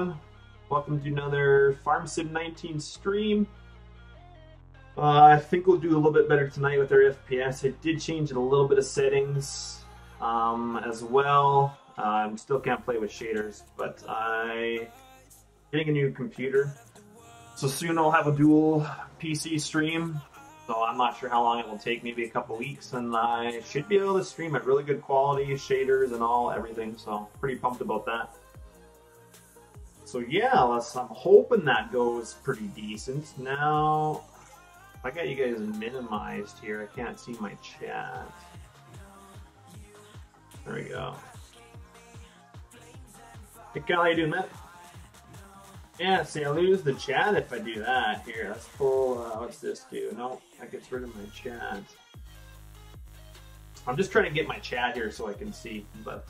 everyone. Welcome to another Farm Sim 19 stream. I think we'll do a little bit better tonight with our FPS. I did change a little bit of settings as well. Still can't play with shaders, but I'm getting a new computer. So soon I'll have a dual PC stream. So I'm not sure how long it will take, maybe a couple weeks, and I should be able to stream at really good quality, shaders and all, everything. So pretty pumped about that. So yeah, I'm hoping that goes pretty decent. Now, I got you guys minimized here. I can't see my chat. There we go. Hey Cal, how you doing, man? Yeah, see, I lose the chat if I do that. Here, let's pull, what's this do? No, that gets rid of my chat. I'm just trying to get my chat here so I can see, but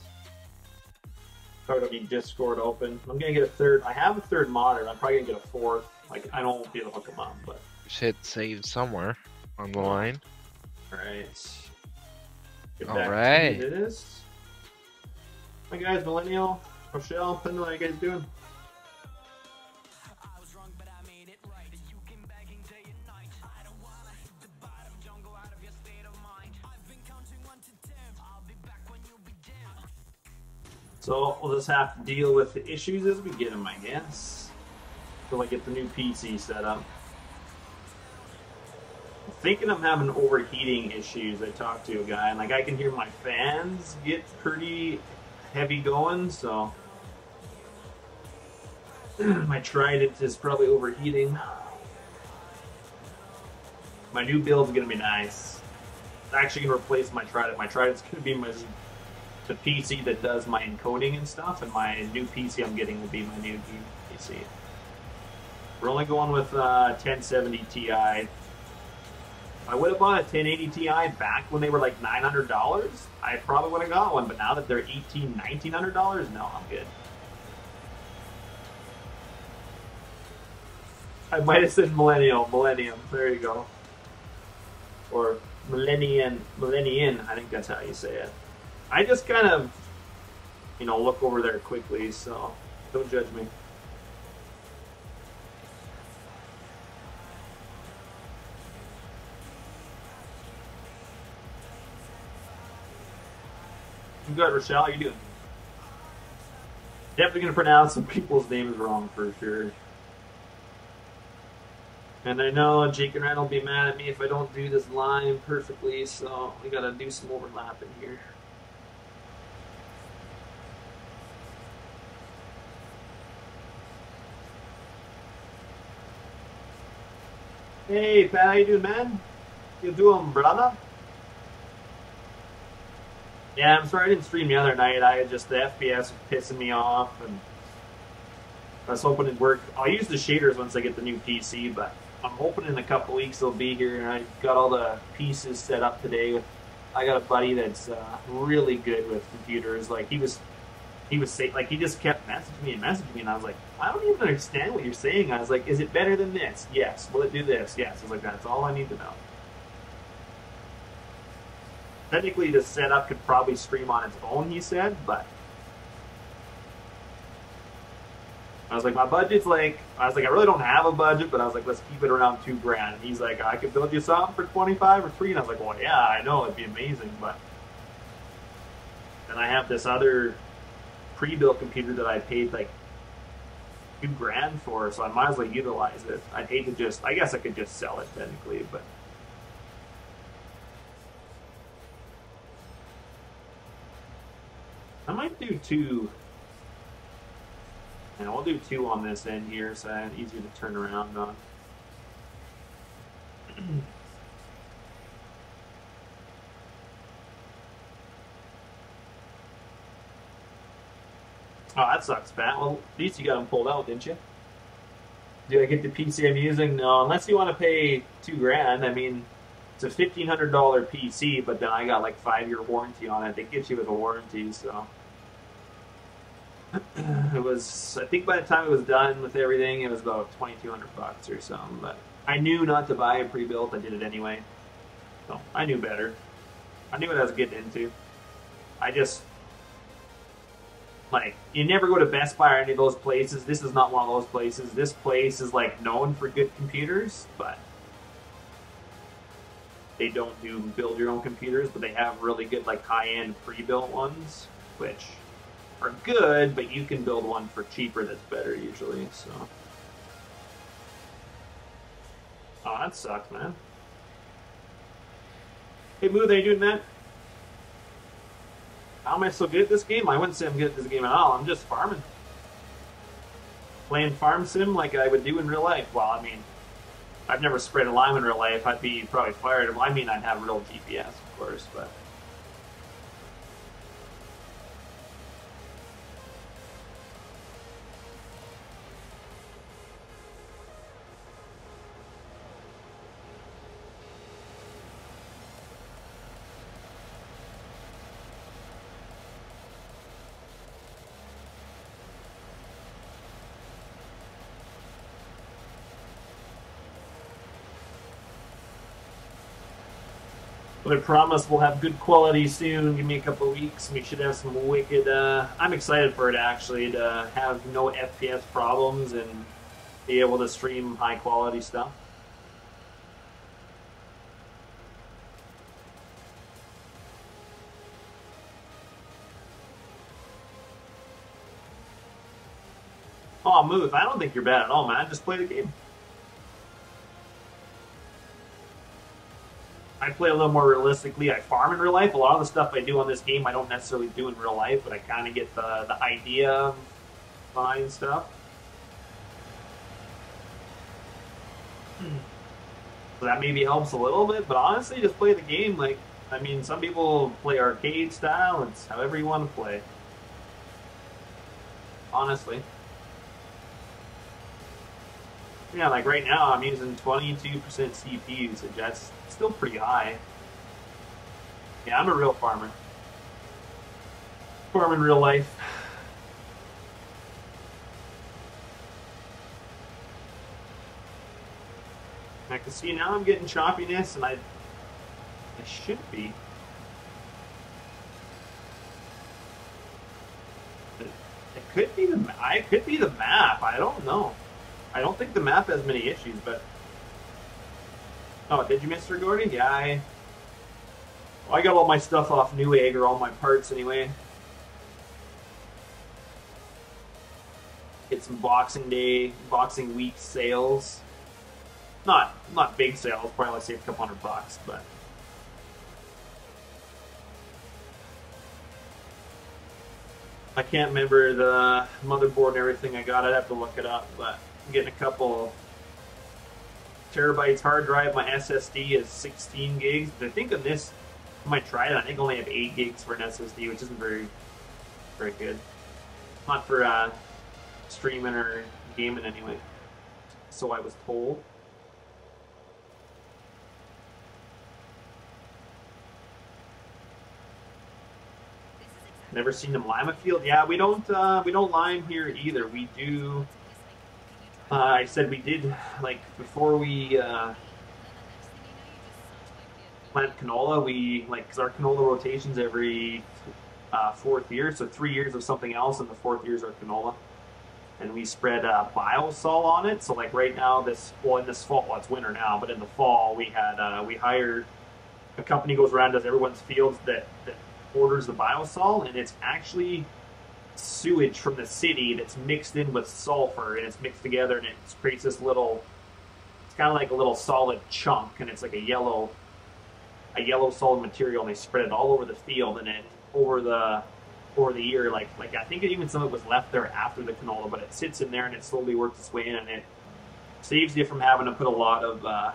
probably don't need Discord open. I'm gonna get a third. I have a third monitor. I'm probably gonna get a fourth. Like, I don't be able to hook them up, but. Hit save somewhere on the line. Alright. Alright. It is. Hi guys, Millennial, Rochelle, Pendle, how you guys doing? So we'll just have to deal with the issues as we get them, I guess. Until I get the new PC set up. I'm thinking I'm having overheating issues. I talked to a guy, and like I can hear my fans get pretty heavy going, so my Trident is probably overheating. My new build's gonna be nice. It's actually gonna replace my Trident. My Trident's gonna be the PC that does my encoding and stuff, and my new PC I'm getting will be my new game PC. We're only going with 1070 Ti. I would have bought a 1080 Ti back when they were like $900. I probably would have got one, but now that they're $1,800, $1,900, no, I'm good. I might have said Millennium. There you go. Or Millennian, I think that's how you say it. I just kind of, look over there quickly, so don't judge me. I'm good, Rochelle. How you doing? Definitely going to pronounce some people's names wrong for sure. And I know Jake and Ryan will be mad at me if I don't do this line perfectly, so we got to do some overlapping here. Hey, Pat, how you doing, man? You doing, brother? Yeah, I'm sorry I didn't stream the other night. The FPS was pissing me off, and I was hoping it'd work. I'll use the shaders once I get the new PC, but I'm hoping in a couple weeks they'll be here, and I got all the pieces set up today. I got a buddy that's really good with computers. Like, he just kept messaging me, and I was like, I don't even understand what you're saying. I was like, is it better than this? Yes. Will it do this? Yes. I was like, that's all I need to know. Technically, the setup could probably stream on its own, he said, but I was like, my budget's I really don't have a budget, but I was like, let's keep it around $2,000. And he's like, I could build you something for 25 or 3, and I was like, well, yeah, I know, it'd be amazing, but then I have this other pre-built computer that I paid like $2,000 for, so I might as well utilize it. I'd hate to I guess I could just sell it technically, but I might do 2. And I'll do 2 on this end here, so it's easier to turn around on. Oh, that sucks, Pat. Well, at least you got them pulled out, didn't you? Do I get the PC I'm using? No, unless you want to pay $2,000. I mean, it's a $1,500 PC, but then I got like 5-year warranty on it. They get you with a warranty, so it was. I think by the time it was done with everything, it was about $2,200 or something. But I knew not to buy a pre-built. I did it anyway, so I knew better. I knew what I was getting into. I just Like, you never go to Best Buy or any of those places. This is not one of those places. This place is, like, known for good computers, but they don't do build your own computers, but they have really good, like, high-end pre-built ones, which are good, but you can build one for cheaper that's better usually, so. Oh, that sucks, man. Hey, Moo, how you doing, man? How am I so good at this game? I wouldn't say I'm good at this game at all. I'm just farming. Playing farm sim like I would do in real life. Well, I mean, I've never spread a lime in real life. I'd be probably fired. Well, I mean, I'd have real GPS, of course, but... But I promise we'll have good quality soon. Give me a couple of weeks and we should have some wicked... I'm excited for it, actually, to have no FPS problems and be able to stream high-quality stuff. Oh, Muth, I don't think you're bad at all, man. Just play the game. I play a little more realistically. I farm in real life. A lot of the stuff I do on this game I don't necessarily do in real life, but I kind of get the idea behind stuff. So that maybe helps a little bit, but honestly, just play the game. Like, I mean, some people play arcade style. It's however you want to play. Honestly. Yeah, like right now I'm using 22% CPU usage. That's still pretty high. Yeah, I'm a real farmer. Farm in real life. I can see now I'm getting choppiness, and I should be. It could be the map. I don't know. I don't think the map has many issues, but... Oh, did you, Mr. Gordy? Yeah, I got all my stuff off Newegg, or all my parts anyway. Get some Boxing Week sales. Not big sales, probably like save a couple $100, but... I can't remember the motherboard and everything I got. I'd have to look it up, but... I'm getting a couple terabytes hard drive. My SSD is 16 gigs. But I think on this, I might try it. I think I only have 8 gigs for an SSD, which isn't very good. Not for streaming or gaming anyway. So I was told. Never seen them lime a field. Yeah, we don't lime here either. We do. I said we did, like, before we plant canola, we, like, because our canola rotations every 4th year, so 3 years of something else, and the 4th year is our canola. And we spread biosol on it, so, like, right now, in this fall, well, it's winter now, but in the fall, we had, we hired, a company goes around, does everyone's fields that orders the biosol, and it's actually sewage from the city that's mixed in with sulfur, and it's mixed together, and it creates this little, it's kind of like a little solid chunk, and it's like a yellow solid material, and they spread it all over the field, and it over the year, like I think even some of it was left there after the canola, but it sits in there and it slowly works its way in, and it saves you from having to put a lot of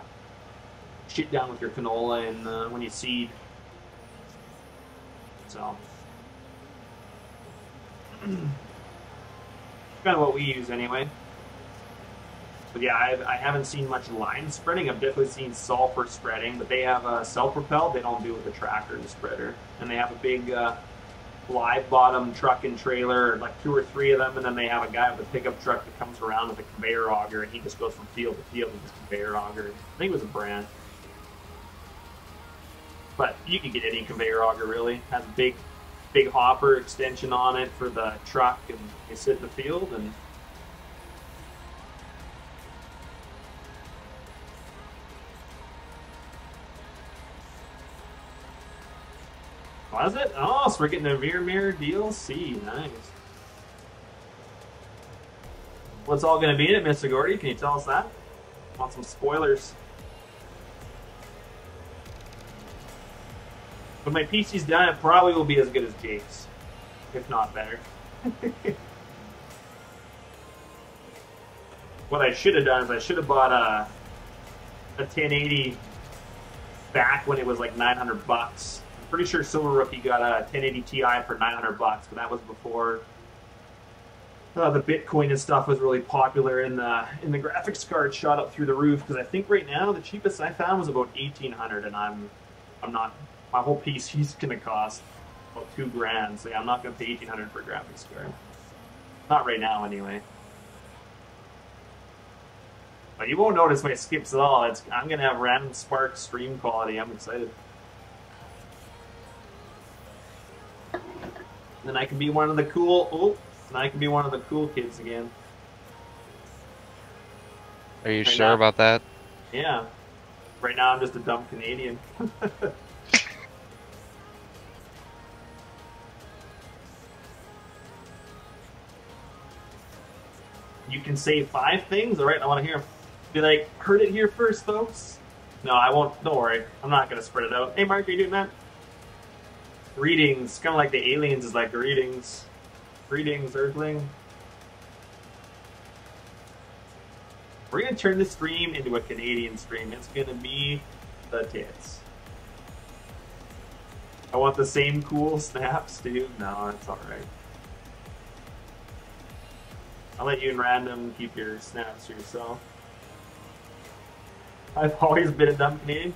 shit down with your canola and when you seed. So kind of what we use anyway. But yeah, I haven't seen much line spreading. I've definitely seen sulfur spreading, but they have self-propelled. They don't do it with the tractor, the spreader. And they have a big live bottom truck and trailer, like 2 or 3 of them, and then they have a guy with a pickup truck that comes around with a conveyor auger, and he just goes from field to field with this conveyor auger. I think it was a brand. But you can get any conveyor auger, really. It has big big hopper extension on it for the truck, and you sit in the field and. Was it? Oh, so we're getting a Rear Mirror DLC. Nice. What's all going to be in it, Mr. Gordy? Can you tell us that? Want some spoilers? When my PC's done, it probably will be as good as Jake's, if not better. What I should have done is I should have bought a 1080 back when it was like 900 bucks. I'm pretty sure Silver Rookie got a 1080 Ti for 900 bucks, but that was before the Bitcoin and stuff was really popular, and the graphics card shot up through the roof. Because I think right now the cheapest I found was about 1,800, and I'm not. My whole PC's gonna cost about $2,000, so yeah, I'm not gonna pay 1,800 for a graphics card. Not right now, anyway. But you won't notice my skips at all. I'm gonna have random spark stream quality. I'm excited. Then I can be one of the cool. Oh, then I can be one of the cool kids again. Are you sure about that? Yeah. Right now I'm just a dumb Canadian. You can say 5 things? Alright, I want to hear them. Be like, heard it here first, folks. No, I won't. Don't worry. I'm not going to spread it out. Hey, Mark, how you doing, man? Greetings. Kind of like the aliens is like greetings. Greetings, Earthling. We're going to turn this stream into a Canadian stream. It's going to be the tits. I want the same cool snaps, dude. No, it's alright. I'll let you in random keep your snaps to yourself. I've always been a dumb Canadian.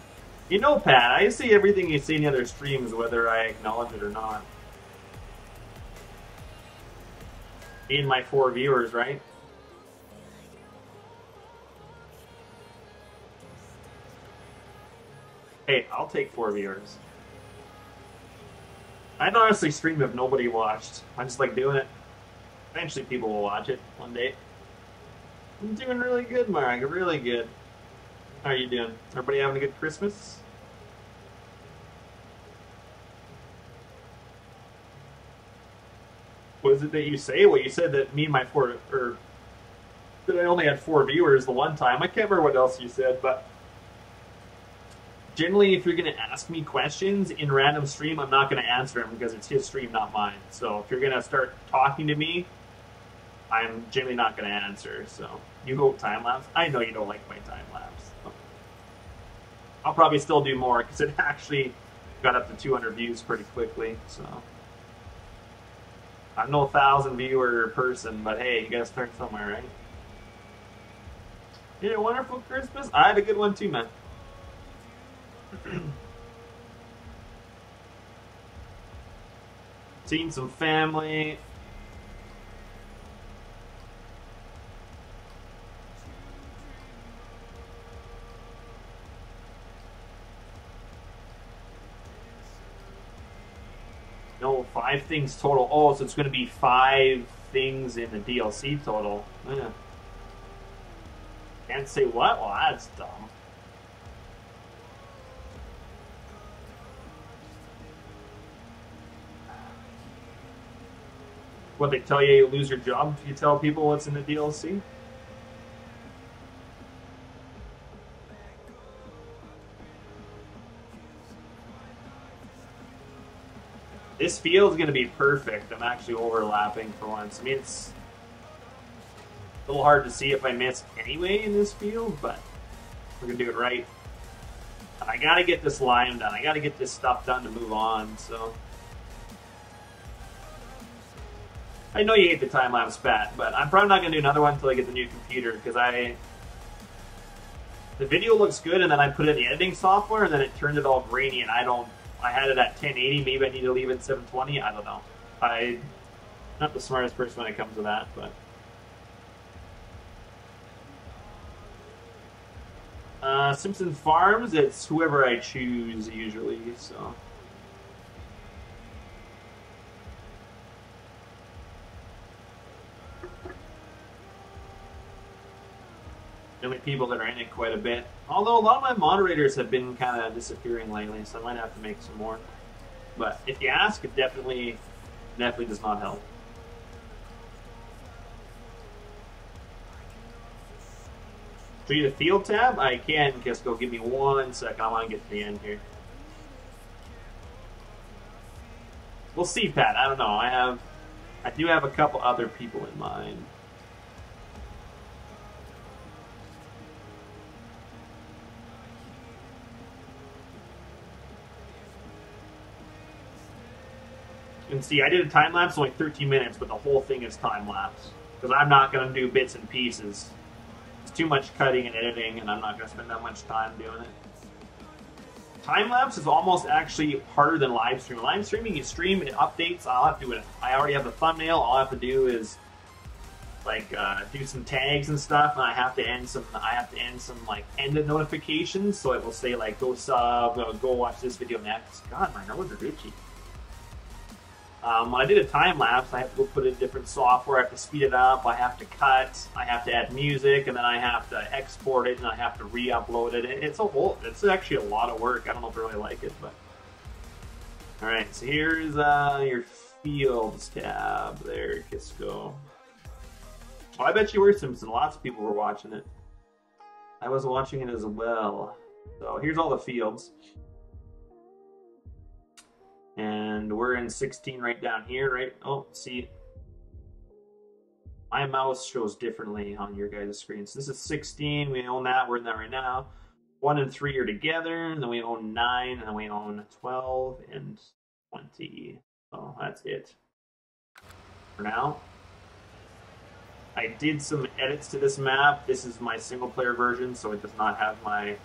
You know, Pat, I see everything you see in the other streams, whether I acknowledge it or not. Me and my 4 viewers, right? Hey, I'll take 4 viewers. I'd honestly stream if nobody watched. I just like doing it. Eventually people will watch it one day. I'm doing really good, Mark. Really good. How are you doing? Everybody having a good Christmas? What is it that you say? Well, you said that me and my 4, or that I only had 4 viewers the one time. I can't remember what else you said, but generally, if you're going to ask me questions in random stream, I'm not going to answer them because it's his stream, not mine. So if you're going to start talking to me, I'm generally not going to answer. So you hope time lapse. I know you don't like my time lapse. So I'll probably still do more because it actually got up to 200 views pretty quickly. So I'm no 1,000 viewer person, but hey, you got to start somewhere, right? You had a wonderful Christmas. I had a good one too, man. Seen some family. No, 5 things total. Oh, so it's going to be 5 things in the DLC total. Yeah. Can't say what? Well, that's dumb. What, they tell you lose your job if you tell people what's in the DLC? This field's going to be perfect. I'm actually overlapping for once. I mean, it's a little hard to see if I miss anyway in this field, but we're going to do it right. And I got to get this lime done. I got to get this stuff done to move on, so. I know you hate the time-lapse, Pat, but I'm probably not going to do another one until I get the new computer, because the video looks good, and then I put it in the editing software, and then it turned it all grainy, and I had it at 1080, maybe I need to leave it at 720, I don't know. I'm not the smartest person when it comes to that, but... Simpson Farms, it's whoever I choose, usually, so... the only people that are in it quite a bit. Although a lot of my moderators have been kind of disappearing lately, so I might have to make some more. But if you ask, it definitely does not help. Show you the field tab? I can, just go give me 1 second. I want to get to the end here. We'll see, Pat. I don't know. I do have a couple other people in mind. And see, I did a time lapse only 13 minutes, but the whole thing is time lapse because I'm not going to do bits and pieces. It's too much cutting and editing, and I'm not going to spend that much time doing it. Time lapse is almost actually harder than live streaming. Live streaming, you stream and it updates. I'll have to do it. I already have the thumbnail. All I have to do is like do some tags and stuff, and I have to end some. Like ended notifications, so it will say like go sub, go watch this video next. God, my nose are itchy. When I did a time lapse, I have to go put in different software. I have to speed it up. I have to cut. I have to add music, and then I have to export it, and I have to re-upload it. It's actually a lot of work. I don't know if I really like it, but all right. So here's your fields tab. There, let's go. Oh, I bet you were, Simpson. Lots of people were watching it. I was watching it as well. So here's all the fields. And we're in 16 right down here, right? Oh, see, my mouse shows differently on your guys' screen. So this is 16, we own that, we're in that right now. 1 and 3 are together, and then we own 9, and then we own 12 and 20. So that's it for now. I did some edits to this map. This is my single player version, so it does not have my...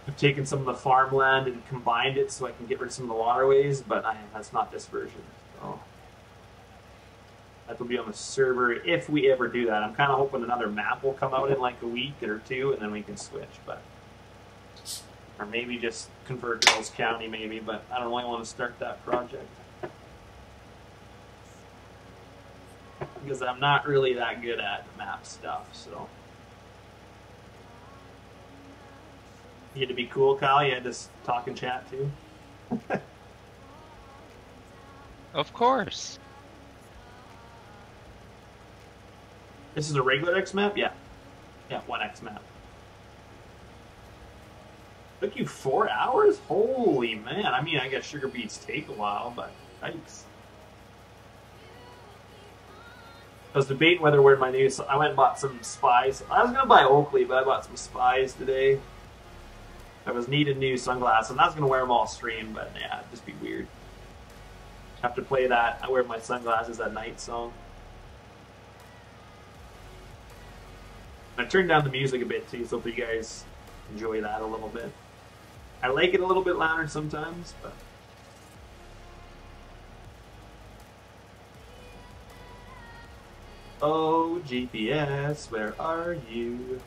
I've taken some of the farmland and combined it so I can get rid of some of the waterways, but that's not this version. So that will be on the server if we ever do that. I'm kind of hoping another map will come out in like a week or 2, and then we can switch. But or maybe just convert Girls County, maybe. But I don't really want to start that project because I'm not really that good at map stuff. So. You had to be cool, Kyle? You had to talk and chat, too? Of course. This is a regular X map? Yeah. Yeah, 1X map. Took you 4 hours? Holy man. I mean, I guess sugar beets take a while, but yikes. I was debating whether to wear my new... I went and bought some Spies. I was going to buy Oakley, but I bought some Spies today. I was needing new sunglasses, and I was going to wear them all stream, but yeah, it'd just be weird. Have to play that I wear my sunglasses at night song. I turned down the music a bit too, so hopefully you guys enjoy that a little bit. I like it a little bit louder sometimes, but... Oh, GPS, where are you?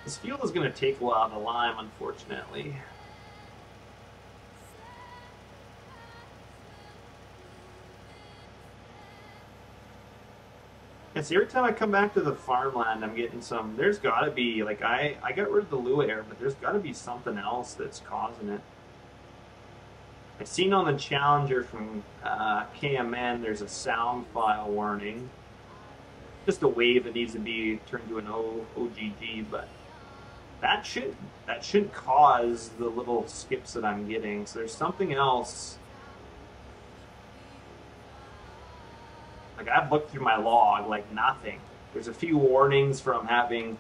This field is going to take a while to lime, unfortunately. And see, every time I come back to the farmland, I'm getting some... There's got to be, like, I got rid of the Lua air, but there's got to be something else that's causing it. I've seen on the Challenger from KMN, there's a sound file warning. Just a wave that needs to be turned to an OGG, but... That shouldn't cause the little skips that I'm getting. So there's something else. Like I've looked through my log, like nothing. There's a few warnings from having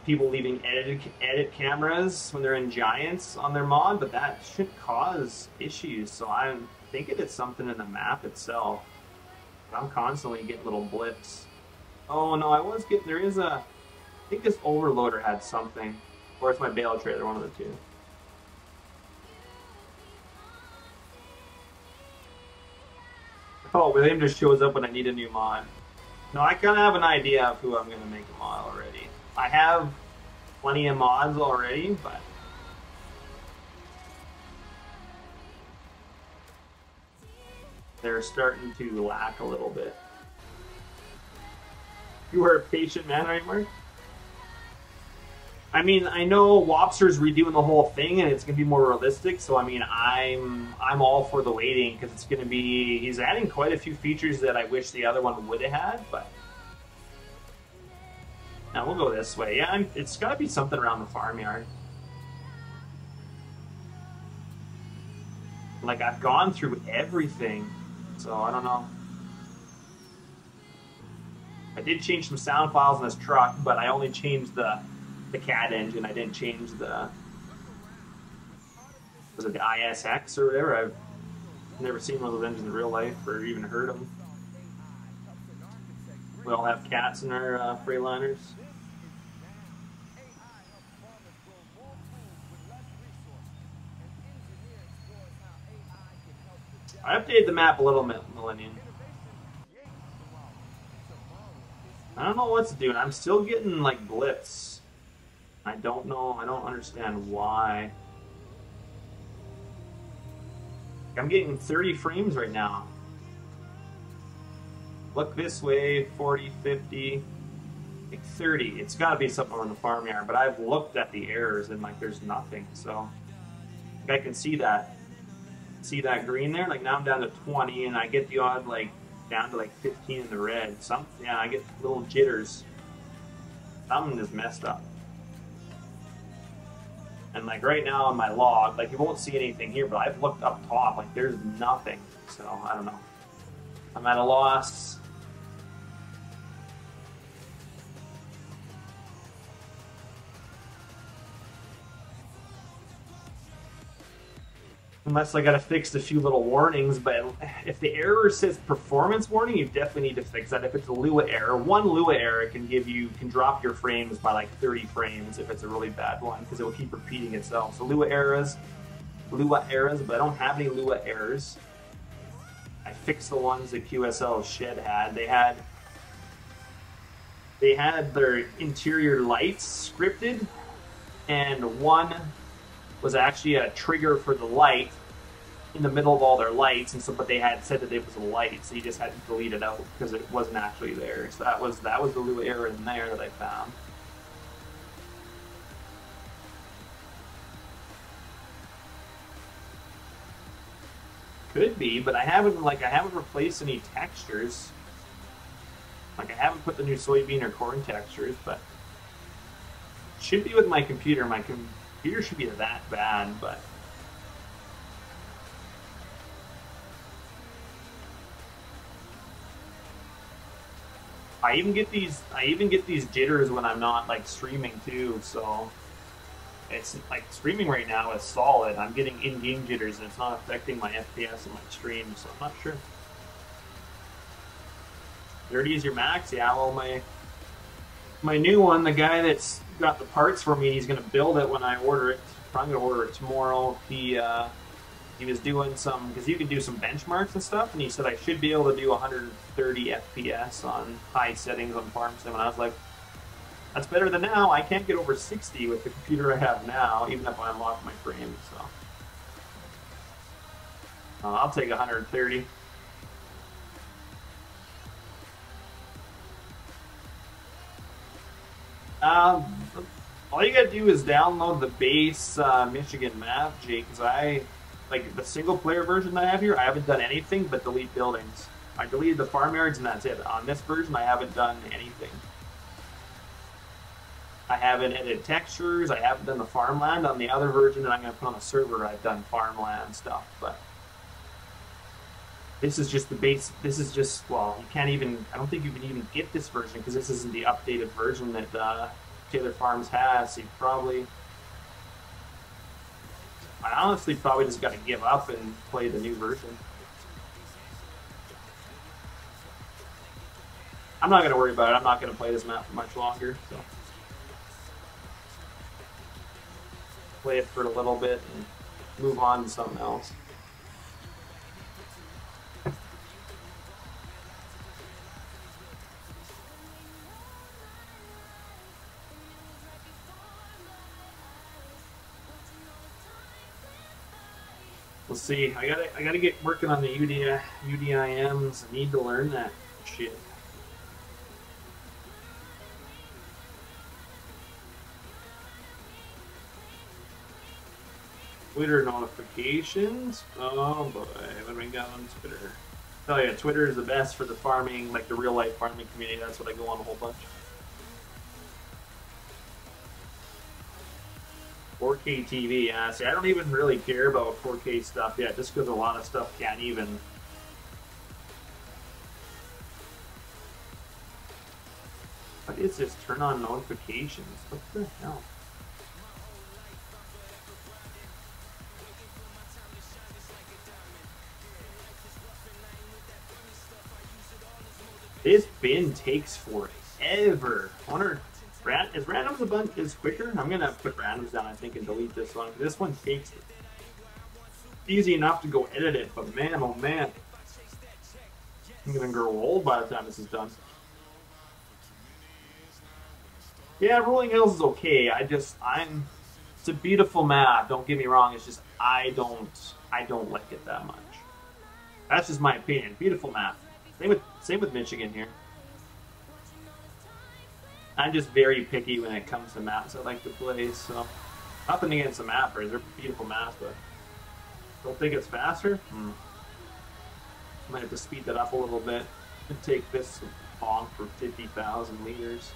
people leaving edit cameras when they're in Giants on their mod, but that shouldn't cause issues. So I'm thinking it's something in the map itself. I'm constantly getting little blips. Oh no, there is a... I think this overloader had something, or it's my bale trailer, one of the two. Oh, William just shows up when I need a new mod. No, I kind of have an idea of who I'm going to make a mod already. I have plenty of mods already, but they're starting to lack a little bit. You are a patient man, right, Mark? I mean, I know Wobster's redoing the whole thing, and it's going to be more realistic. So, I mean, I'm all for the waiting because it's going to be. He's adding quite a few features that I wish the other one would have had, but now we'll go this way. Yeah, it's got to be something around the farmyard. Like I've gone through everything, so I don't know. I did change some sound files in this truck, but I only changed the CAD engine. I didn't change the, was it the ISX or whatever? I've never seen one of those engines in real life or even heard of them. We all have cats in our Freightliner. I updated the map a little bit, Millennium. I don't know what's doing. I'm still getting like blips. I don't know. I don't understand why. I'm getting 30 frames right now. Look this way, 40, 50, like 30. It's got to be something on the farmyard, but I've looked at the errors and like there's nothing. So I can see that. See that green there? Like now I'm down to 20 and I get the odd like down to like 15 in the red. Yeah, I get little jitters. Something is messed up. And like right now on my log, like you won't see anything here, but I've looked up top, like there's nothing. So I don't know. I'm at a loss. Unless I gotta fix a few little warnings, but if the error says performance warning, you definitely need to fix that. If it's a Lua error, one Lua error can drop your frames by like 30 frames if it's a really bad one, because it will keep repeating itself. So Lua errors, but I don't have any Lua errors. I fixed the ones that QSL Shed had. They had their interior lights scripted, and one was actually a trigger for the light in the middle of all their lights, and so but they had said that it was a light, so you just had to delete it out because it wasn't actually there. So that was the Lua error in there that I found. Could be, but I haven't replaced any textures. Like I haven't put the new soybean or corn textures, but it should be with my computer. My computer should be that bad, but I even get these jitters when I'm not like streaming too, so it's like streaming right now is solid. I'm getting in-game jitters and it's not affecting my FPS in my stream, so I'm not sure. 30 is your max? Yeah, well my new one, the guy that's got the parts for me, he's gonna build it when I order it. Probably gonna order it tomorrow. He was doing some, because you can do some benchmarks and stuff, and he said I should be able to do 130 FPS on high settings on Farm Sim, and I was like, that's better than now. I can't get over 60 with the computer I have now, even if I unlock my frames, so. I'll take 130. All you gotta do is download the base Michigan map, Jake, because like the single player version that I have here, I haven't done anything but delete buildings. I deleted the farmyards and that's it. On this version, I haven't done anything. I haven't edited textures, I haven't done the farmland. On the other version that I'm going to put on the server, I've done farmland stuff, but this is just the base. This is just, well, you can't even, I don't think you can even get this version because this isn't the updated version that Taylor Farms has. So you probably, I honestly probably just got to give up and play the new version. I'm not going to worry about it. I'm not going to play this map for much longer, so. Play it for a little bit and move on to something else. We'll see. I gotta get working on the UDIMs. I need to learn that shit. Twitter notifications. Oh boy, what do we got on Twitter? Oh yeah, Twitter is the best for the farming, like the real life farming community. That's what I go on a whole bunch. 4K TV, yeah. See, I don't even really care about 4K stuff yet, just because a lot of stuff can't even. What is this? Turn on notifications. What the hell? This bin takes forever. I wonder, is randoms a bunch is quicker? I'm gonna put randoms down, I think, and delete this one. This one takes easy enough to go edit it, but man, oh man, I'm gonna grow old by the time this is done. Yeah, Rolling Hills is okay. It's a beautiful map. Don't get me wrong. It's just I don't like it that much. That's just my opinion. Beautiful map. Same with Michigan here. I'm just very picky when it comes to maps I like to play, so nothing against the mappers. They're beautiful maps, but don't think it's faster? Might have to speed that up a little bit and take this long for 50,000 liters.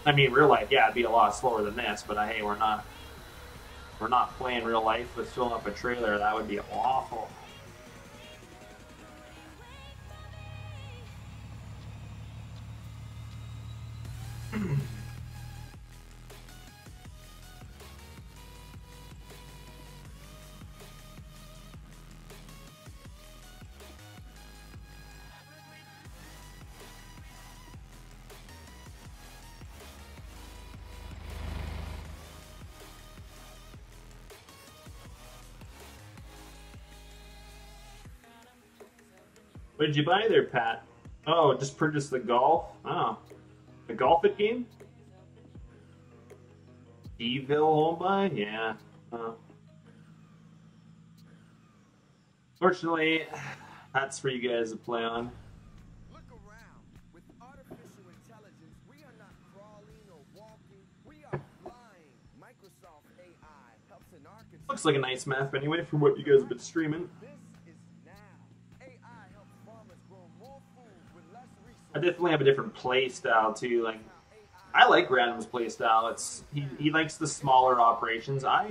I mean, real life, yeah, it'd be a lot slower than this, but hey, we're not playing real life with filling up a trailer. That would be awful. What did you buy there, Pat? Oh, just purchased the golf. Oh, the golf it game? Evil home buy? Yeah. Fortunately, that's for you guys to play on. Look around. With artificial intelligence, we are not crawling or walking. We are flying. Microsoft AI helps in architecture. Looks like a nice map anyway from what you guys have been streaming. I definitely have a different play style too. Like, I like Random's play style. He likes the smaller operations. How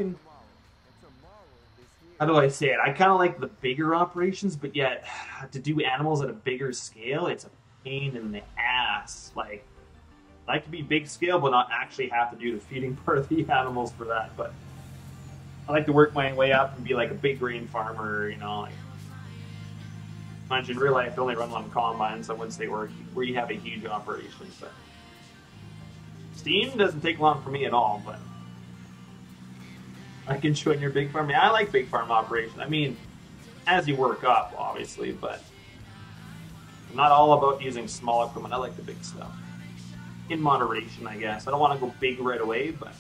do I say it? I kind of like the bigger operations, but yet to do animals at a bigger scale, it's a pain in the ass. Like, I like to be big scale, but not actually have to do the feeding part of the animals for that. But I like to work my way up and be like a big grain farmer, you know, like. Mind you, in real life, I only run one combine, so I wouldn't say where you have a huge operation. But Steam doesn't take long for me at all, but I can join your big farm. Yeah, I like big farm operations. I mean, as you work up, obviously, but I'm not all about using small equipment. I like the big stuff. In moderation, I guess. I don't want to go big right away, but...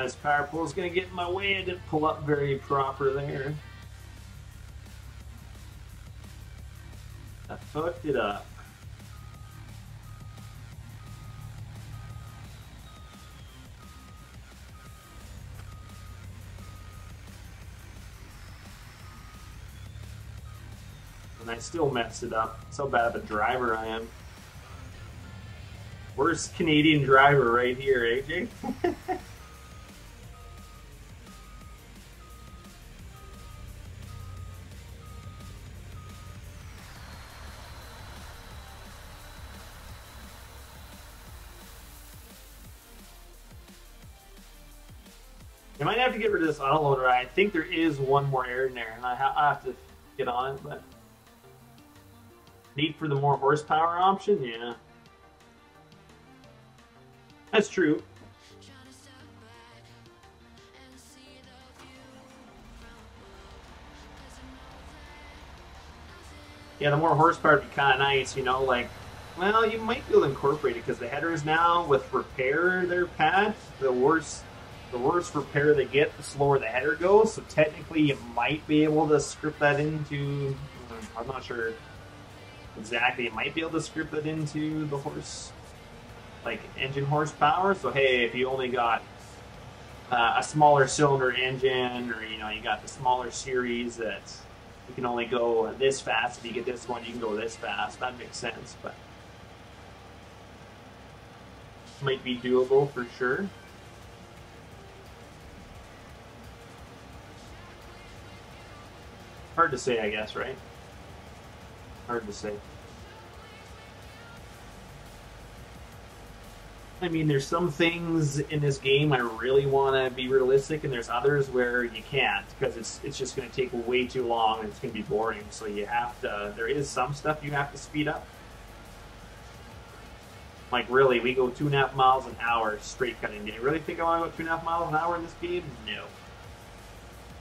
This power pole is going to get in my way. I didn't pull up very proper there. I fucked it up. And I still messed it up. That's how bad of a driver I am. Worst Canadian driver right here, AJ. I might have to get rid of this autoloader. I think there is one more air in there, and I have to get on it, but... Need for the more horsepower option? Yeah. That's true. Yeah, the more horsepower would be kind of nice, you know, like, well, you might be able to incorporate it because the headers now, with repair their pad, the worse repair they get, the slower the header goes, so technically you might be able to script that into, I'm not sure exactly, you might be able to script that into the engine horsepower, so hey, if you only got a smaller cylinder engine, or, you know, you got the smaller series that you can only go this fast. If you get this one, you can go this fast. That makes sense, but might be doable for sure. Hard to say, I guess, right? Hard to say. I mean, there's some things in this game I really want to be realistic, and there's others where you can't, because it's just going to take way too long and it's going to be boring. So you have to, there is some stuff you have to speed up. Like, really, we go 2.5 miles an hour straight cutting. Do you really think I want to go 2.5 miles an hour in this game? No.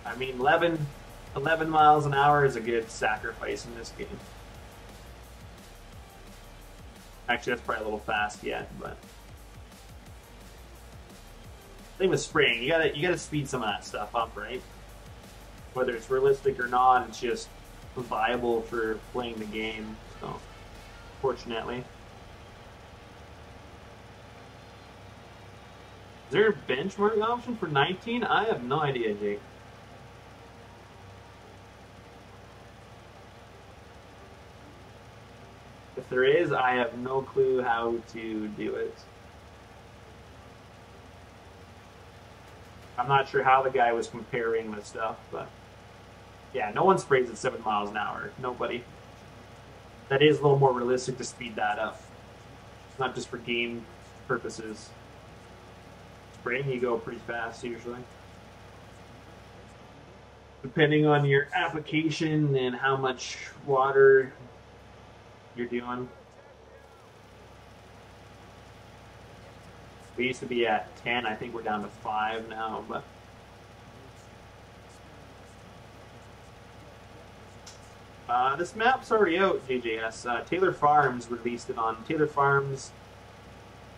I mean, 11 miles an hour is a good sacrifice in this game. Actually, that's probably a little fast yet, but... Same with spraying. You gotta speed some of that stuff up, right? Whether it's realistic or not, it's just viable for playing the game. So, fortunately, is there a benchmark option for 19? I have no idea, Jake. If there is, I have no clue how to do it. I'm not sure how the guy was comparing the stuff, but yeah, no one sprays at 7 miles an hour. Nobody. That is a little more realistic to speed that up. It's not just for game purposes. Spraying, you go pretty fast usually. Depending on your application and how much water you're doing. We used to be at 10, I think we're down to 5 now, but this map's already out, JJS. Taylor Farms released it on Taylor Farms,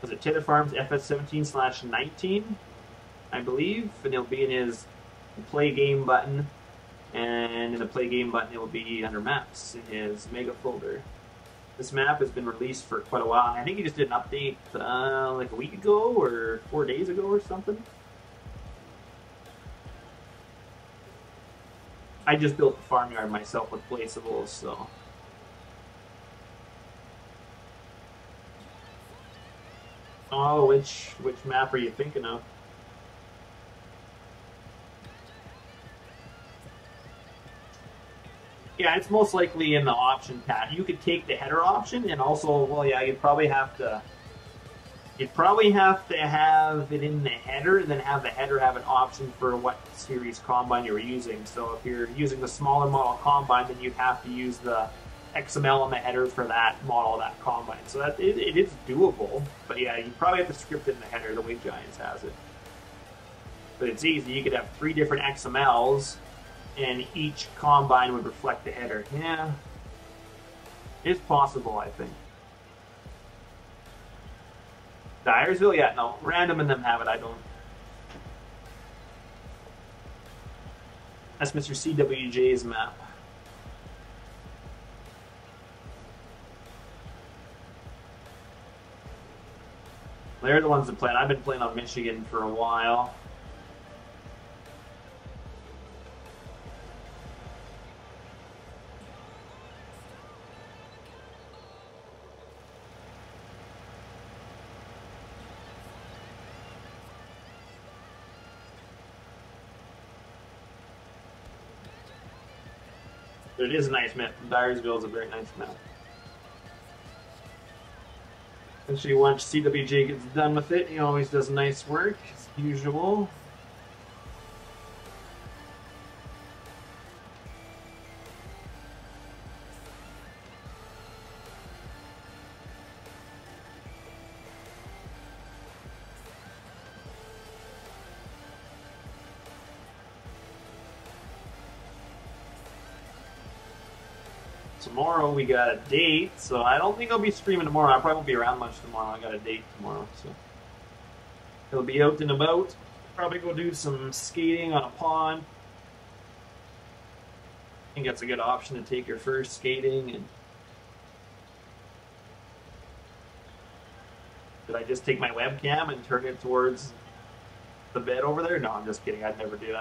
was it Taylor Farms FS17/19, I believe, and it'll be in his play game button, and in the play game button it will be under maps in his mega folder. This map has been released for quite a while. I think he just did an update like a week ago or 4 days ago or something. I just built the farmyard myself with placeables, so. Oh, which map are you thinking of? Yeah, it's most likely in the option pad. You could take the header option, and also, well, yeah, you'd probably have to have it in the header, and then have the header have an option for what series combine you're using. So if you're using the smaller model combine, then you'd have to use the XML on the header for that model, that combine. So that it is doable, but yeah, you probably have to script it in the header the way Giants has it. But it's easy. You could have 3 different XMLs, and each combine would reflect the header. Yeah, it's possible, I think. Dyersville? Yeah, no. Random and them have it, I don't. That's Mr. CWJ's map. They're the ones that play. I've been playing on Michigan for a while. It is a nice map. Dyersville is a very nice map. Actually, once CWJ gets done with it, he always does nice work, as usual. tomorrow we got a date, so I don't think I'll be streaming tomorrow. I probably won't be around much tomorrow. I got a date tomorrow, so he'll be out and about. Probably go do some skating on a pond. I think that's a good option to take her first skating. And did I just take my webcam and turn it towards the bed over there? No, I'm just kidding. I'd never do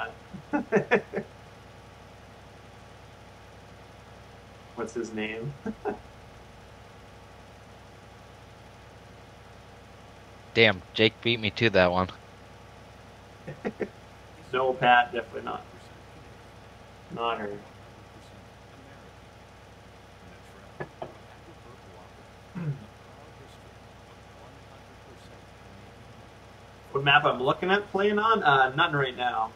that. What's his name? Damn, Jake beat me to that one. No, Pat, definitely not. Not her. What map I'm looking at playing on? None right now.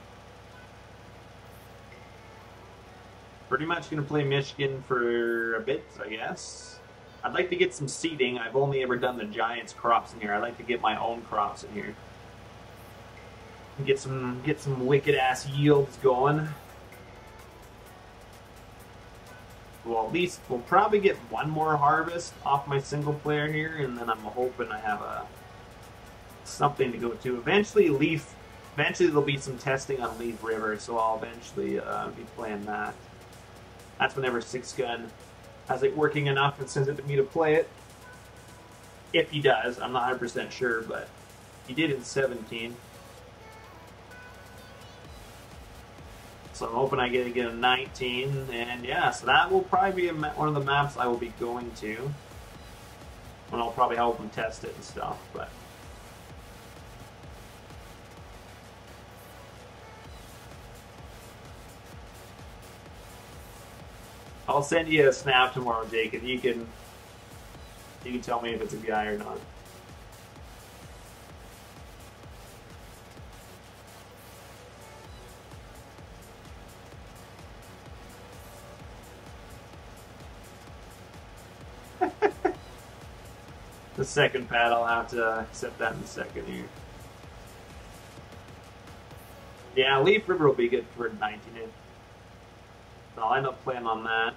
Pretty much going to play Michigan for a bit, I guess. I'd like to get some seeding. I've only ever done the Giants crops in here. I'd like to get my own crops in here. Get some wicked ass yields going. Well, at least we'll probably get one more harvest off my single player here, and then I'm hoping I have something to go to. Eventually there'll be some testing on Leaf River, so I'll eventually be playing that. That's whenever Six Gun has it working enough and sends it to me to play it. If he does, I'm not 100% sure, but he did in 17. So I'm hoping I get a 19, and yeah, so that will probably be one of the maps I will be going to. And I'll probably help him test it and stuff, but I'll send you a snap tomorrow, Jake, and you can tell me if it's a guy or not. The second pad, I'll have to accept that in a second here. Yeah, Leaf River will be good for 19. So I'll end up playing on that.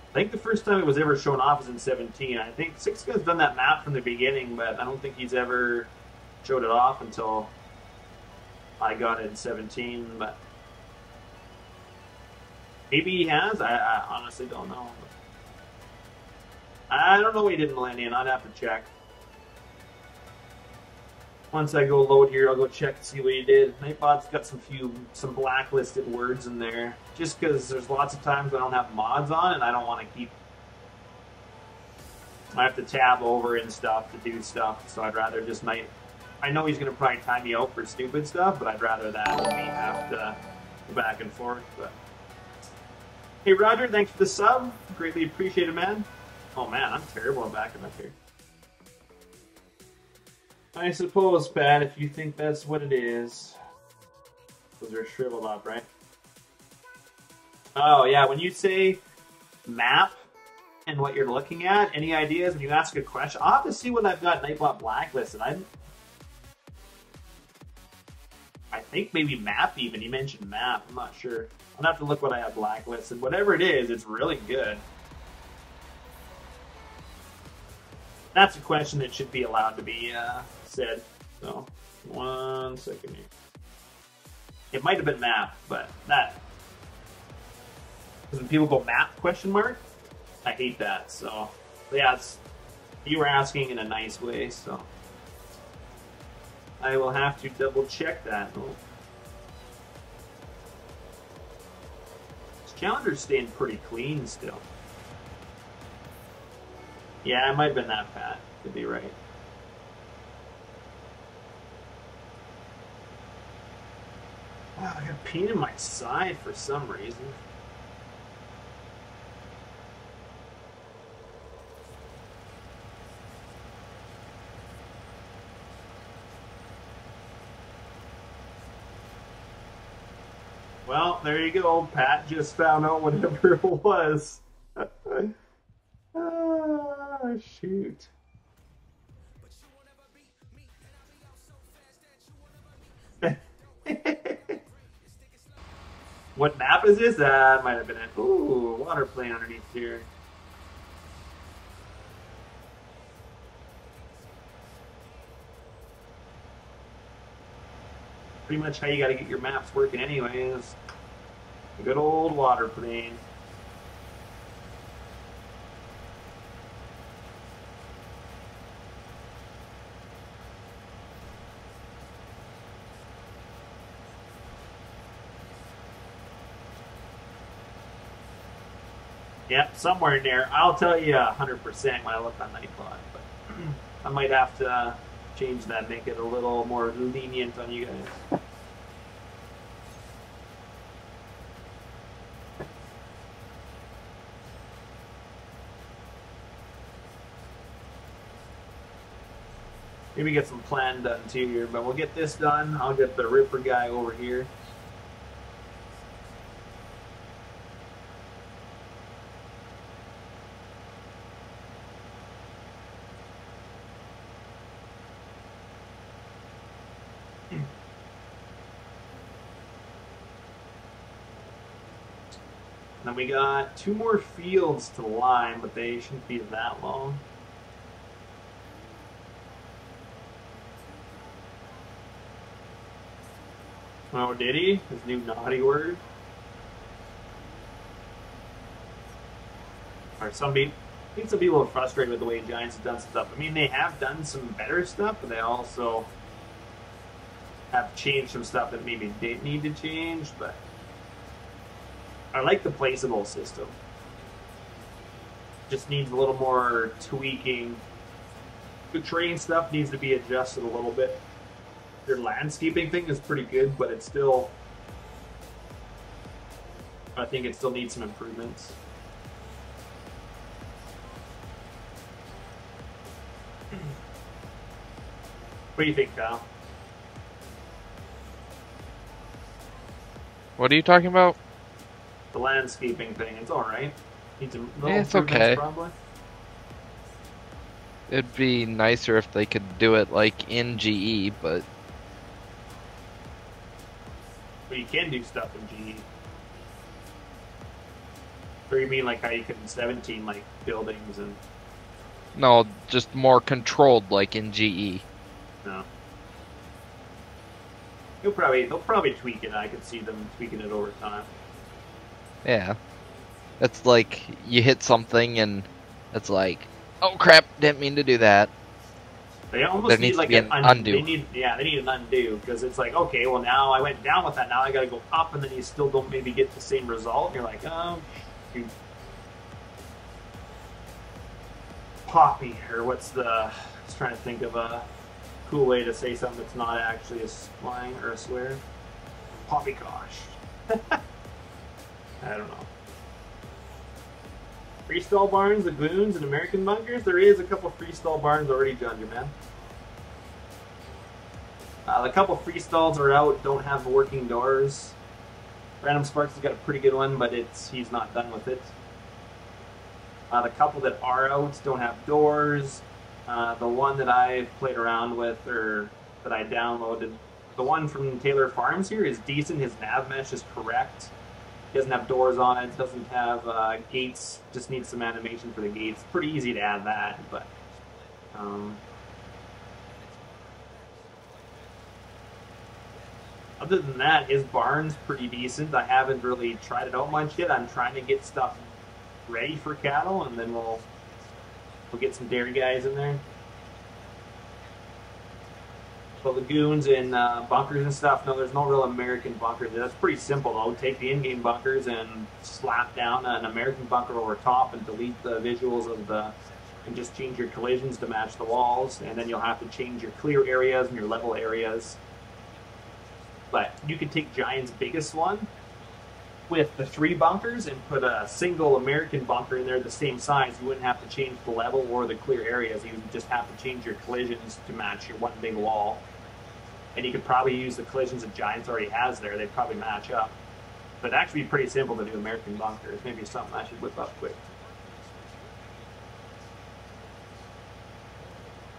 I think the first time it was ever shown off was in 17. I think Six Gun's done that map from the beginning, but I don't think he's ever showed it off until I got it in 17. But maybe he has. I honestly don't know. I don't know what he did in Millennium. I'd have to check. Once I go load here, I'll go check to see what he did. Nightbot's got some blacklisted words in there, just because there's lots of times I don't have mods on and I don't want to keep. I have to tab over and stuff to do stuff, so I'd rather just I know he's gonna probably time me out for stupid stuff, but I'd rather that than me have to go back and forth. But hey, Roger, thanks for the sub. Greatly appreciated, man. Oh man, I'm terrible at backing up here. I suppose, Pat, if you think that's what it is. Those are shriveled up, right? Oh, yeah, when you say map and what you're looking at, any ideas when you ask a question? I'll have to see what I've got Nightbot blacklisted. I think maybe map even. You mentioned map. I'm not sure. I'll have to look what I have blacklisted. Whatever it is, it's really good. That's a question that should be allowed to be said. So, 1 second here. It might have been map, but that. Because when people go map question mark, I hate that. So, yeah, you were asking in a nice way, so I will have to double check that. This calendar's staying pretty clean still. Yeah, it might have been that, Pat. Could be right. Wow, I got pain in my side for some reason. Well, there you go. Pat just found out whatever it was. Ah, shoot. What map is this? That might have been it. Ooh, water plane underneath here. Pretty much how you got to get your maps working anyways. A good old water plane. Yep, somewhere in there. I'll tell you 100% when I look on Nightbot, but I might have to change that, make it a little more lenient on you guys. Maybe get some plan done too here, but we'll get this done. I'll get the Ripper guy over here. Then we got 2 more fields to line, but they shouldn't be that long. Oh, did he? His new naughty word? Or some people, I think some people are frustrated with the way Giants have done stuff. I mean, they have done some better stuff, but they also have changed some stuff that maybe didn't need to change, but I like the placeable system. Just needs a little more tweaking. The terrain stuff needs to be adjusted a little bit. Their landscaping thing is pretty good, but it's still, I think it still needs some improvements. What do you think, Kyle? What are you talking about? The landscaping thing, it's alright. Needs a little Yeah, it's improvements, okay. probably. It'd be nicer if they could do it like in GE, but But you can do stuff in GE. Or you mean like how you could in 17, like buildings and no, just more controlled like in GE. no. They'll probably tweak it. I could see them tweaking it over time. Yeah. It's like you hit something and it's like, oh crap, didn't mean to do that. They almost There need needs to like be an an undo. They need an undo because it's like, okay, well now I went down with that. Now I got to go up, and then you still don't maybe get the same result. And you're like, oh, shoot. Poppy, or what's the? I was trying to think of a cool way to say something that's not actually a slang or a swear. Poppycosh. I don't know. Freestall barns, lagoons, and American bunkers. There is a couple freestall barns already, John, man. The couple freestalls are out, don't have working doors. Random Sparks has got a pretty good one, but he's not done with it. The couple that are out don't have doors. The one that I've played around with, or that I downloaded, the one from Taylor Farms here is decent. His nav mesh is correct. He doesn't have doors on it, doesn't have gates, just needs some animation for the gates. Pretty easy to add that, but other than that, his barn's pretty decent. I haven't really tried it out much yet. I'm trying to get stuff ready for cattle, and then we'll get some dairy guys in there. The lagoons and bunkers and stuff, no, there's no real American bunkers. That's pretty simple though. Take the in-game bunkers and slap down an American bunker over top and delete the visuals of and just change your collisions to match the walls, and then you'll have to change your clear areas and your level areas. But you could take Giant's biggest one with the 3 bunkers and put a single American bunker in there the same size. You wouldn't have to change the level or the clear areas. You would just have to change your collisions to match your one big wall. And you could probably use the collisions that Giants already has there. They'd probably match up. But it'd actually be pretty simple to do American bunkers. Maybe something I should whip up quick.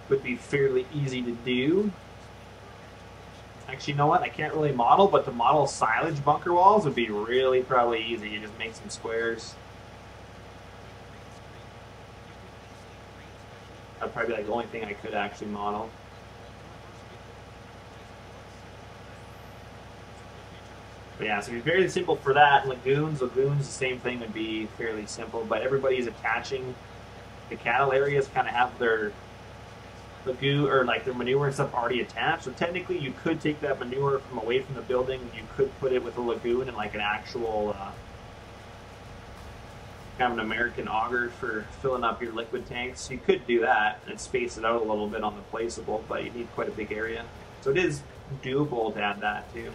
Would be fairly easy to do. Actually, you know what? I can't really model, but to model silage bunker walls would be really probably easy. You just make some squares. That'd probably be like the only thing I could actually model. But yeah, so it'd be very simple for that. Lagoons, the same thing would be fairly simple, but everybody's attaching the cattle areas kind of have their lagoon or like their manure and stuff already attached. So technically you could take that manure from away from the building, you could put it with a lagoon and like an actual kind of an American auger for filling up your liquid tanks. You could do that and space it out a little bit on the placeable, but you need quite a big area. So it is doable to add that too.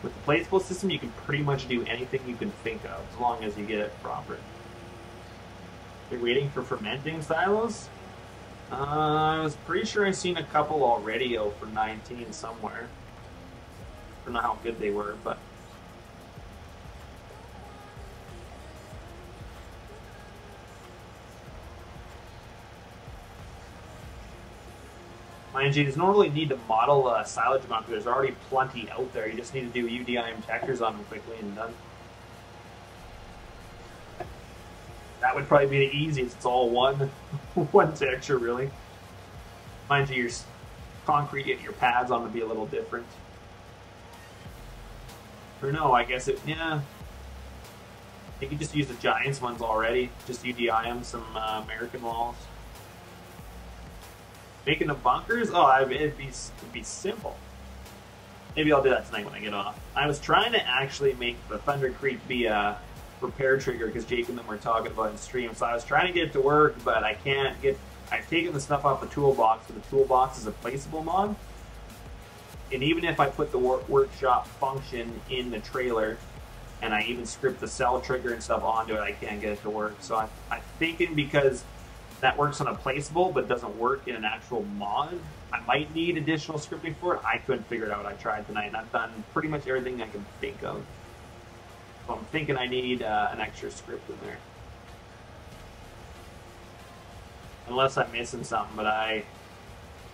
With the placeable system, you can pretty much do anything you can think of as long as you get it proper. You're waiting for fermenting silos? I was pretty sure I've seen a couple already out for 19 somewhere. I don't know how good they were, but mind you, there's no really need to model a silage bunker. There's already plenty out there. You just need to do UDIM detectors on them quickly and done. That would probably be the easiest. It's all one texture, really. Mind you, your concrete, your pads on would be a little different. Or no, I guess it, yeah. You could just use the Giants ones already. Just UDIM some American walls. Making the bunkers? Oh, it'd be simple. Maybe I'll do that tonight when I get off. I was trying to actually make the Thunder Creek be a repair trigger because Jake and them were talking about in stream. So I was trying to get it to work, but I can't get. I've taken the stuff off the toolbox, but the toolbox is a placeable mod. And even if I put the workshop function in the trailer, and I even script the cell trigger and stuff onto it, I can't get it to work. So I'm thinking because that works on a placeable but doesn't work in an actual mod, I might need additional scripting for it. I couldn't figure it out. I tried tonight, and I've done pretty much everything I can think of. So I'm thinking I need an extra script in there. Unless I'm missing something, but I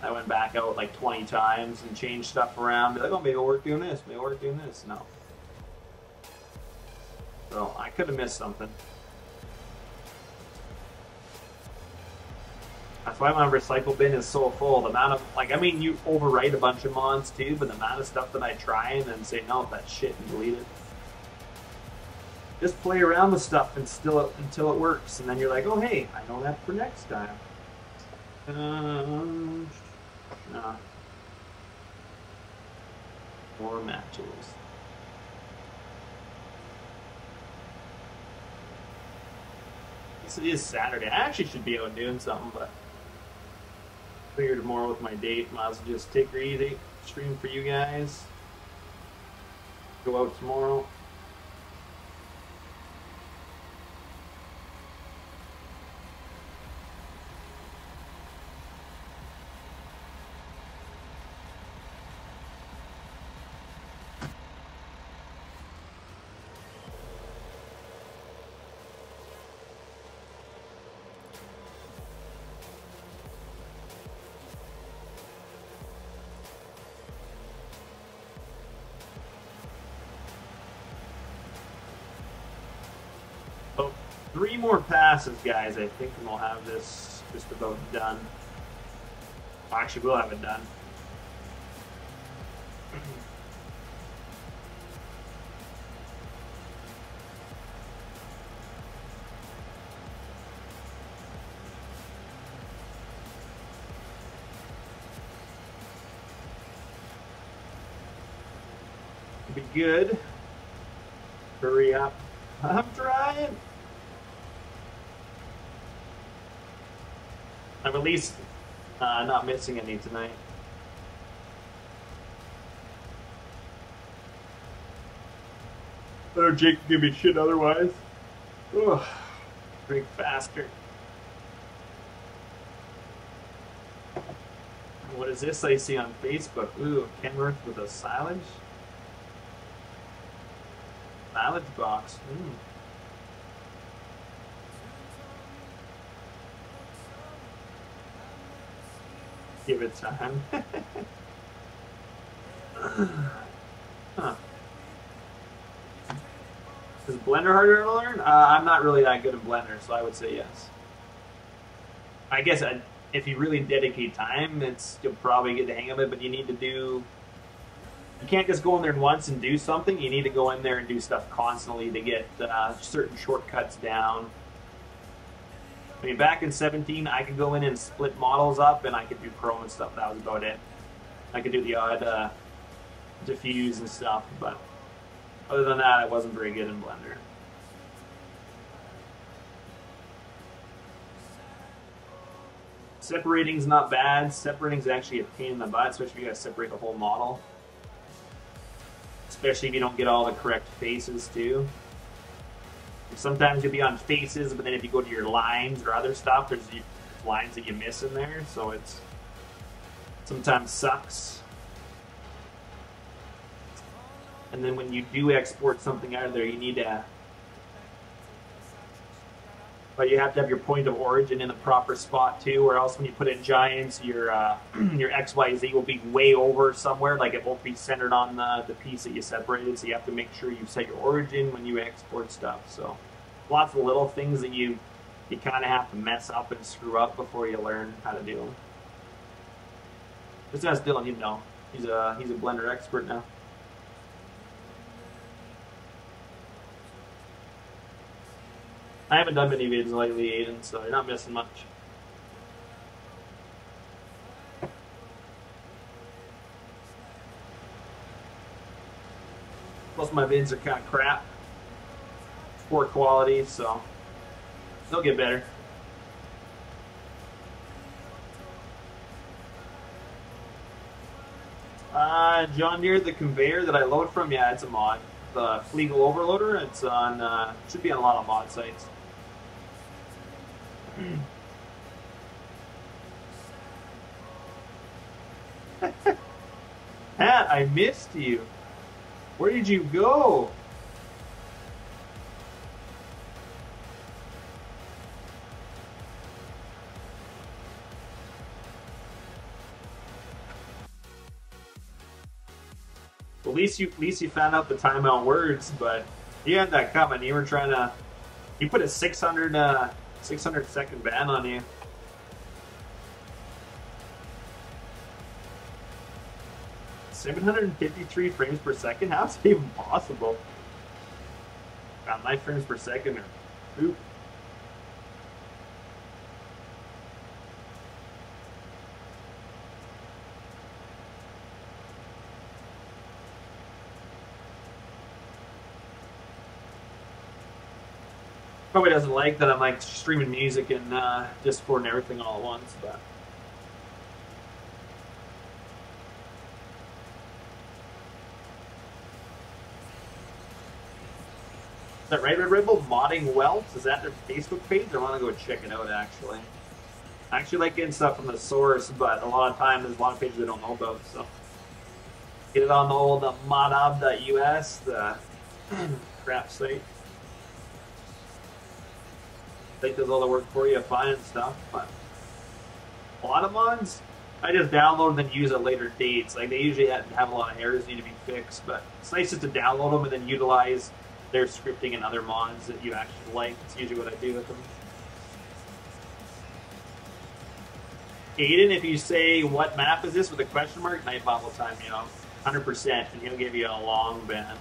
went back out like 20 times and changed stuff around. Be like, oh, maybe it'll work doing this. Maybe it'll work doing this. No. So I could have missed something. That's why my recycle bin is so full. The amount of, like, I mean, you overwrite a bunch of mods too, but the amount of stuff that I try and then say, no, that's shit, and delete it. Just play around with stuff until it works, and then you're like, oh, hey, I know that for next time. Nah. More matches. This is Saturday. I actually should be out doing something, but I figured tomorrow with my date, might as well just take her easy, stream for you guys. Go out tomorrow. So 3 more passes, guys. I think we'll have this just about done. Actually, we'll have it done. Be good. Hurry up. I'm trying. I'm at least not missing any tonight. I know Jake can give me shit otherwise. Ugh. Drink faster. What is this I see on Facebook? Ooh, Kenworth with a silage? Silage box. Give it time. Huh. Is Blender harder to learn? I'm not really that good in Blender, so I would say yes. I guess if you really dedicate time, you'll probably get the hang of it. But you need to do. You can't just go in there once and do something. You need to go in there and do stuff constantly to get certain shortcuts down. I mean, back in 17, I could go in and split models up, and I could do Pro and stuff. That was about it. I could do the odd diffuse and stuff, but other than that, I wasn't very good in Blender. Separating's not bad. Separating's actually a pain in the butt, especially if you gotta separate the whole model. Especially if you don't get all the correct faces, too. Sometimes you'll be on faces, but then if you go to your lines or other stuff, there's lines that you miss in there, so it's sometimes sucks. And then when you do export something out of there, you need to, but you have to have your point of origin in the proper spot too, or else when you put in giants, your your XYZ will be way over somewhere, like it won't be centered on the piece that you separated. So you have to make sure you set your origin when you export stuff. So lots of little things that you kind of have to mess up and screw up before you learn how to do them. Just ask Dylan, he'd know. He's a Blender expert now. I haven't done many videos lately, Aiden, so you're not missing much. Most of my vids are kind of crap. Poor quality, so they'll get better. John Deere, the conveyor that I load from, yeah, it's a mod. The Flegel Overloader, it's on, should be on a lot of mod sites. Pat, I missed you. Where did you go? At least you found out the timeout words, but you had that coming. You were trying to. You put a 600 second ban on you. $753 frames per second? How's it even possible? God, my frames per second are poop. Probably doesn't like that I'm like streaming music and Discord and everything all at once, but. Is that right, Red Bull? Modding Welts? Is that their Facebook page? I want to go check it out, actually. I actually like getting stuff from the source, but a lot of times there's a lot of pages I don't know about, so. Get it on the old modob.us, the crap site. Site does all the work for you, fine and stuff, but a lot of mods, I just download them and use at later dates. Like, they usually have a lot of errors that need to be fixed, but it's nice just to download them and then utilize their scripting and other mods that you actually like. It's usually what I do with them. Aiden, if you say, what map is this with a question mark, Nightbot will time you off 100%, and he'll give you a long ban.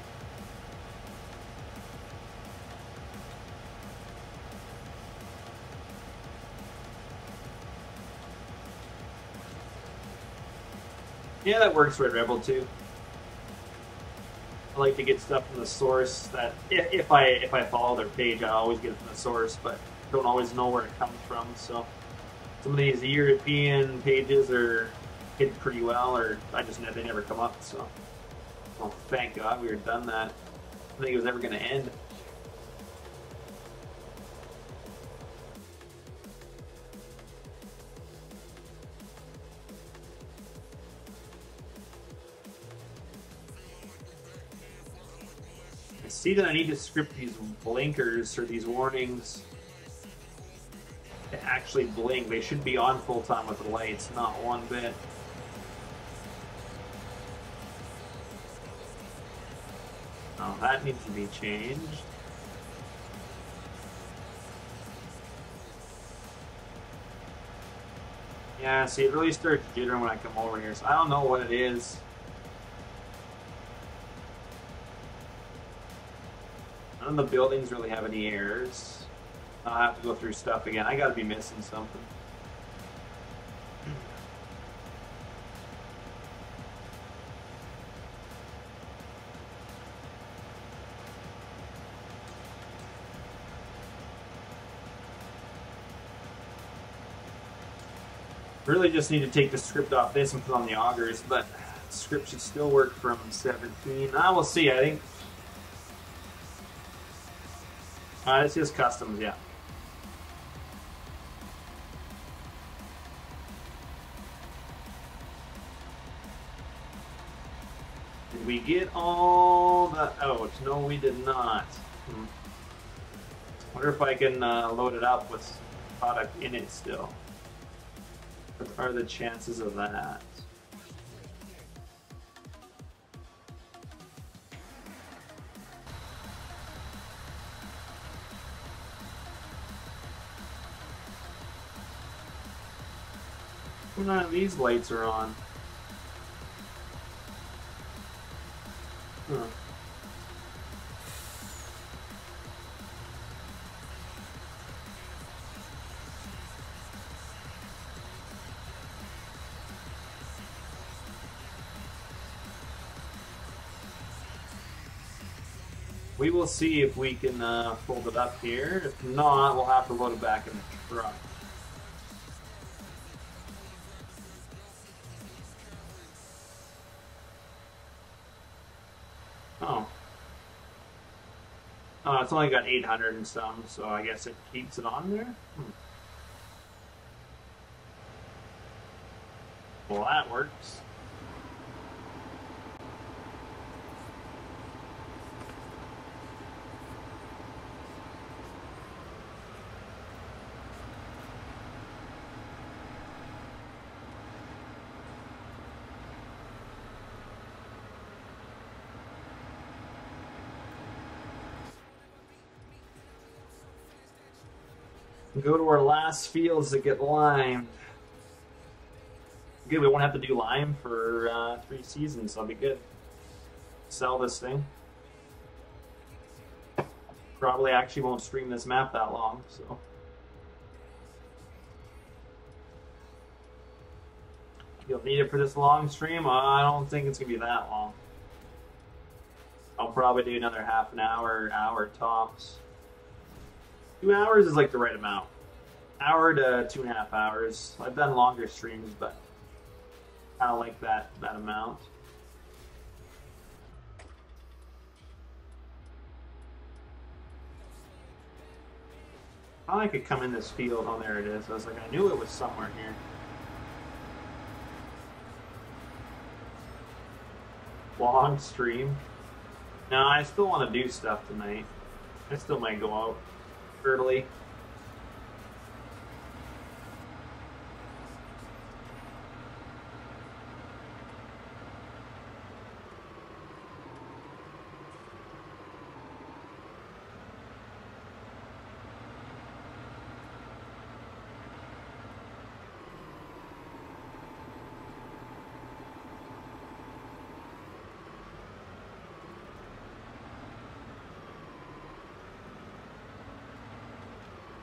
Yeah, that works for Rebel too. I like to get stuff from the source. That if I follow their page, I always get it from the source, but don't always know where it comes from. So some of these European pages are hidden pretty well, or they never come up. So, well, thank God we were done that. I didn't think it was ever going to end. See that I need to script these blinkers or these warnings to actually blink. They should be on full time with the lights, not one bit. that needs to be changed. Yeah, see, it really starts jittering when I come over here, so I don't know what it is. None of the buildings really have any errors. I'll have to go through stuff again. I gotta be missing something. Really just need to take the script off this and put on the augers, but the script should still work from 17. We'll see, I think. It's just customs, yeah. Did we get all the out? No, we did not. Wonder if I can load it up with product in it still. What are the chances of that? None of these lights are on. Huh. We will see if we can fold it up here. If not, we'll have to load it back in the truck. Oh. Oh, it's only got 800 and some, so I guess it keeps it on there? Well, that works. Go to our last fields to get limed. Good, we won't have to do lime for 3 seasons, so that'll be good. Sell this thing. Probably actually won't stream this map that long, so. You'll need it for this long stream? I don't think it's gonna be that long. I'll probably do another half an hour, hour tops. 2 hours is like the right amount. Hour to 2.5 hours. I've done longer streams, but I kind of like that amount. I could come in this field. Oh, there it is. I was like, I knew it was somewhere here. Long stream. No, I still want to do stuff tonight. I still might go out early.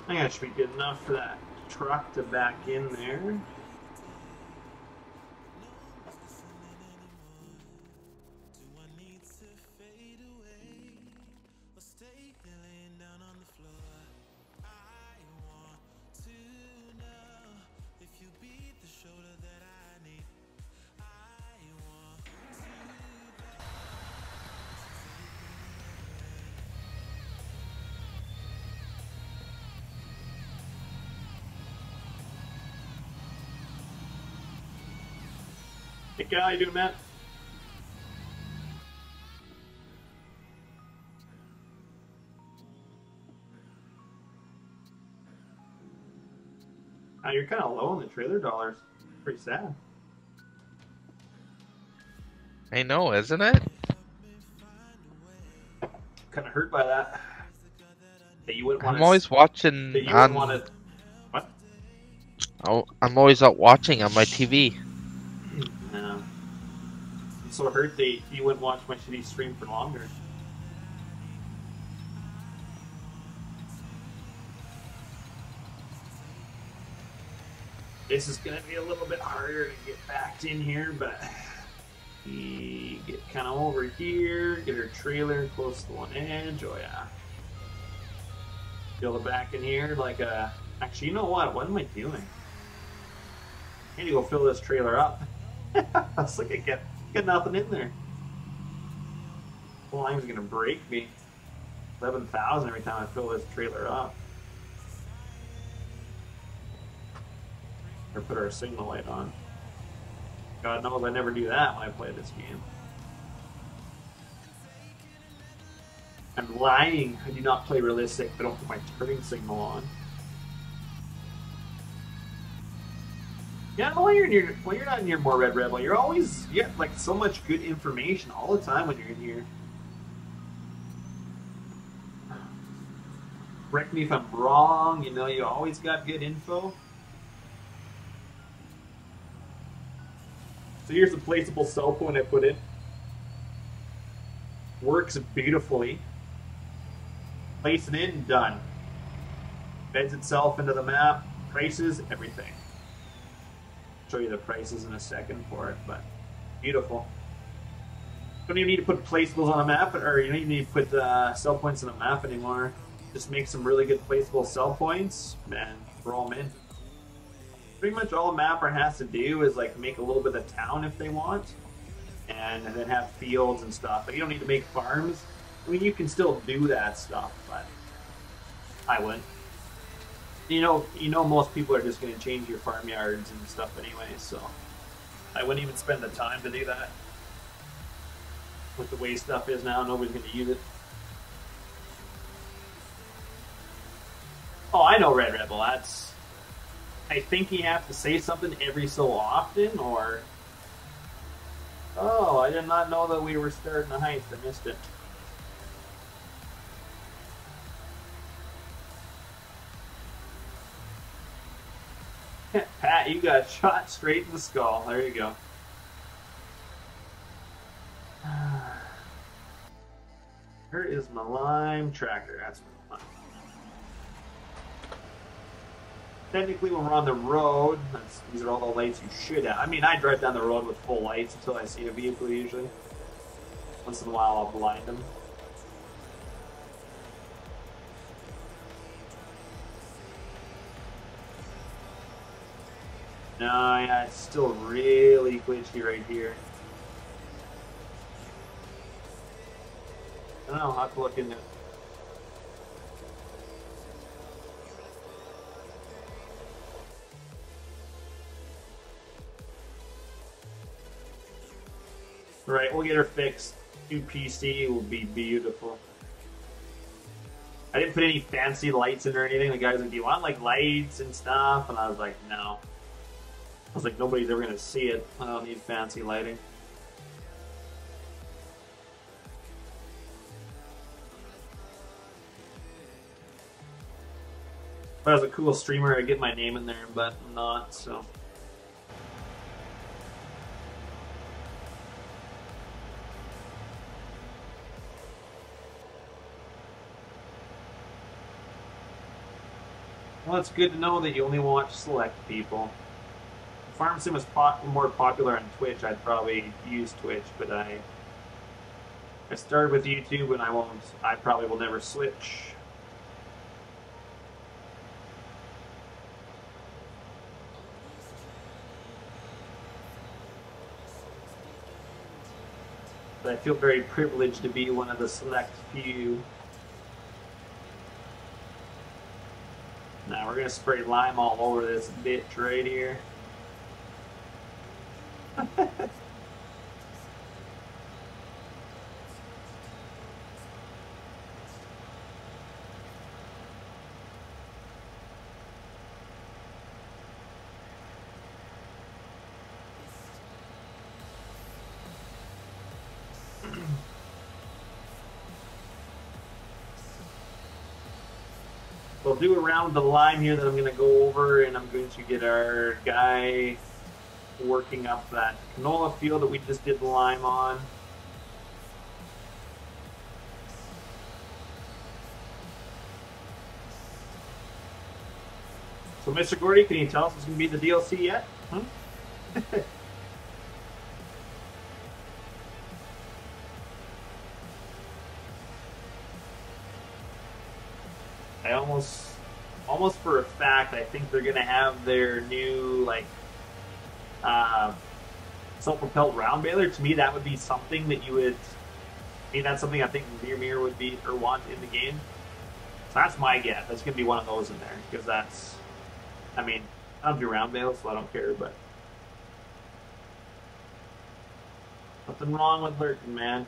I think that should be good enough for that truck to back in there. Hey, guy, how you doing, Matt? You're kind of low on the trailer dollars. Pretty sad. I know, isn't it? kind of hurt by that. That you wouldn't want I'm always watching That you on. wouldn't want to. What? Oh, I'm always out watching on my TV. Yeah. I'm so hurt that you wouldn't watch my shitty stream for longer. This is going to be a little bit harder to get backed in here, but we get kind of over here, get our trailer close to one edge. Oh yeah. Feel it back in here like a. Actually, you know what? What am I doing? I need to go fill this trailer up. I was like, I got nothing in there. The line's gonna break me. 11,000 every time I fill this trailer up. Or put our signal light on. God knows I never do that when I play this game. I'm lying. I do not play realistic. I don't put my turning signal on. Yeah, while you're not in your more Red Rebel, you get like so much good information all the time when you're in here. Correct me if I'm wrong. You know, you always got good info. So here's the placeable cell point I put in. Works beautifully. Place it in, done. Beds itself into the map, prices, everything. Show you the prices in a second for it, but beautiful. Don't even need to put placeables on a map, or you don't even need to put cell points on a map anymore. Just make some really good placeable cell points and throw them in. Pretty much all a mapper has to do is like make a little bit of town if they want, and then have fields and stuff. But you don't need to make farms. I mean, you can still do that stuff, but I wouldn't. You know, most people are just going to change your farmyards and stuff anyway, so I wouldn't even spend the time to do that. With the way stuff is now, nobody's going to use it. Oh, I know Red Rebel. That's. I think you have to say something every so often, or. Oh, I did not know that we were starting a heist. I missed it. Pat, you got shot straight in the skull. There you go. Where is my lime tracker? That's my lime. Technically, when we're on the road, these are all the lights you should have. I mean, I drive down the road with full lights until I see a vehicle usually. Once in a while, I'll blind them. No, yeah, it's still really glitchy right here. I don't know, I'll have to look into it. Right, we'll get her fixed. New PC will be beautiful. I didn't put any fancy lights in or anything. The guy's like, do you want like lights and stuff? And I was like, no. I was like, nobody's ever gonna see it. I don't need fancy lighting. If I was a cool streamer, I'd get my name in there, but I'm not, so. Well, it's good to know that you only watch select people. If Farm Sim was more popular on Twitch, I'd probably use Twitch, but I started with YouTube and I probably will never switch. But I feel very privileged to be one of the select few. Now we're gonna spray lime all over this bitch right here. We'll do a round of the line here that I'm going to go over, and I'm going to get our guy working up that canola field that we just did the lime on. So, Mr. Gordy, can you tell us what's going to be the DLC yet? Huh? I almost for a fact, I think they're gonna have their new like self-propelled round baler. To me, that would be something that you would. I mean, that's something I think Mir would be or want in the game. So that's my guess. That's gonna be one of those in there because that's. I mean, I don't do round bales, so I don't care. But nothing wrong with lurking, man.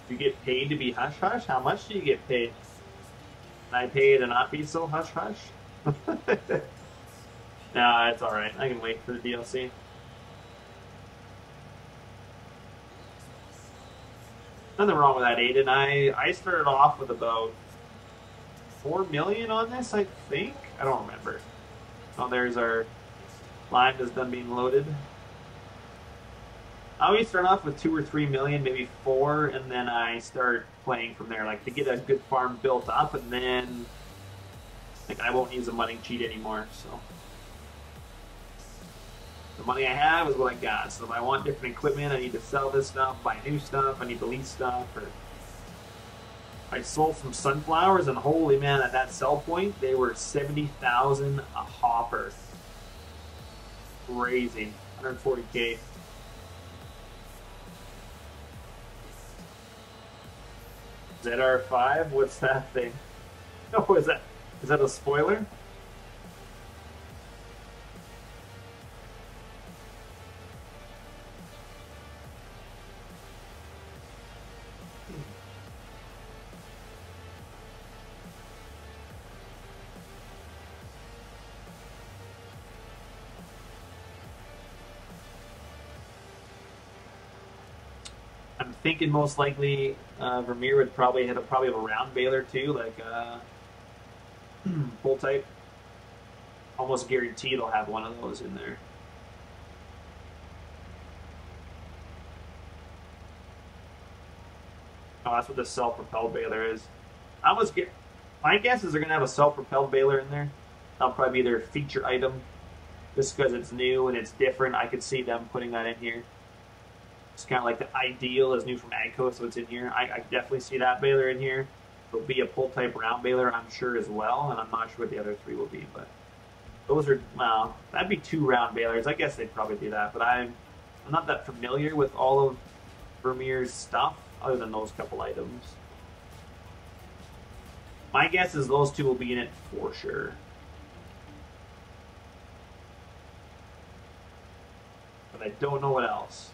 You get paid to be hush hush. How much do you get paid? I pay to not be so hush hush. Nah, it's alright. I can wait for the DLC. Nothing wrong with that, Aiden. I started off with about 4 million on this, I think. I don't remember. Oh, there's our line that's done being loaded. I always start off with 2 or 3 million, maybe 4, and then I start playing from there, like to get a good farm built up, and then like I won't use a money cheat anymore. So the money I have is what I got. So if I want different equipment, I need to sell this stuff, buy new stuff, I need to lease stuff. Or I sold some sunflowers, and holy man, at that sell point, they were 70,000 a hopper. Crazy, 140K. ZR5? What's that thing? Oh, is that a spoiler? I'm thinking most likely Vermeer would probably have a round baler too, like full type. Almost guaranteed I'll have one of those in there. Oh, that's what the self-propelled baler is. My guess is they're gonna have a self-propelled baler in there. That'll probably be their feature item, just because it's new and it's different. I could see them putting that in here. It's kind of like the ideal is new from Agco, so it's in here. I definitely see that baler in here. There'll be a pull type round baler, I'm sure, as well, and I'm not sure what the other 3 will be, but those are, well, that'd be 2 round balers. I guess they'd probably do that, but I'm not that familiar with all of Vermeer's stuff, other than those couple items. My guess is those 2 will be in it for sure. But I don't know what else.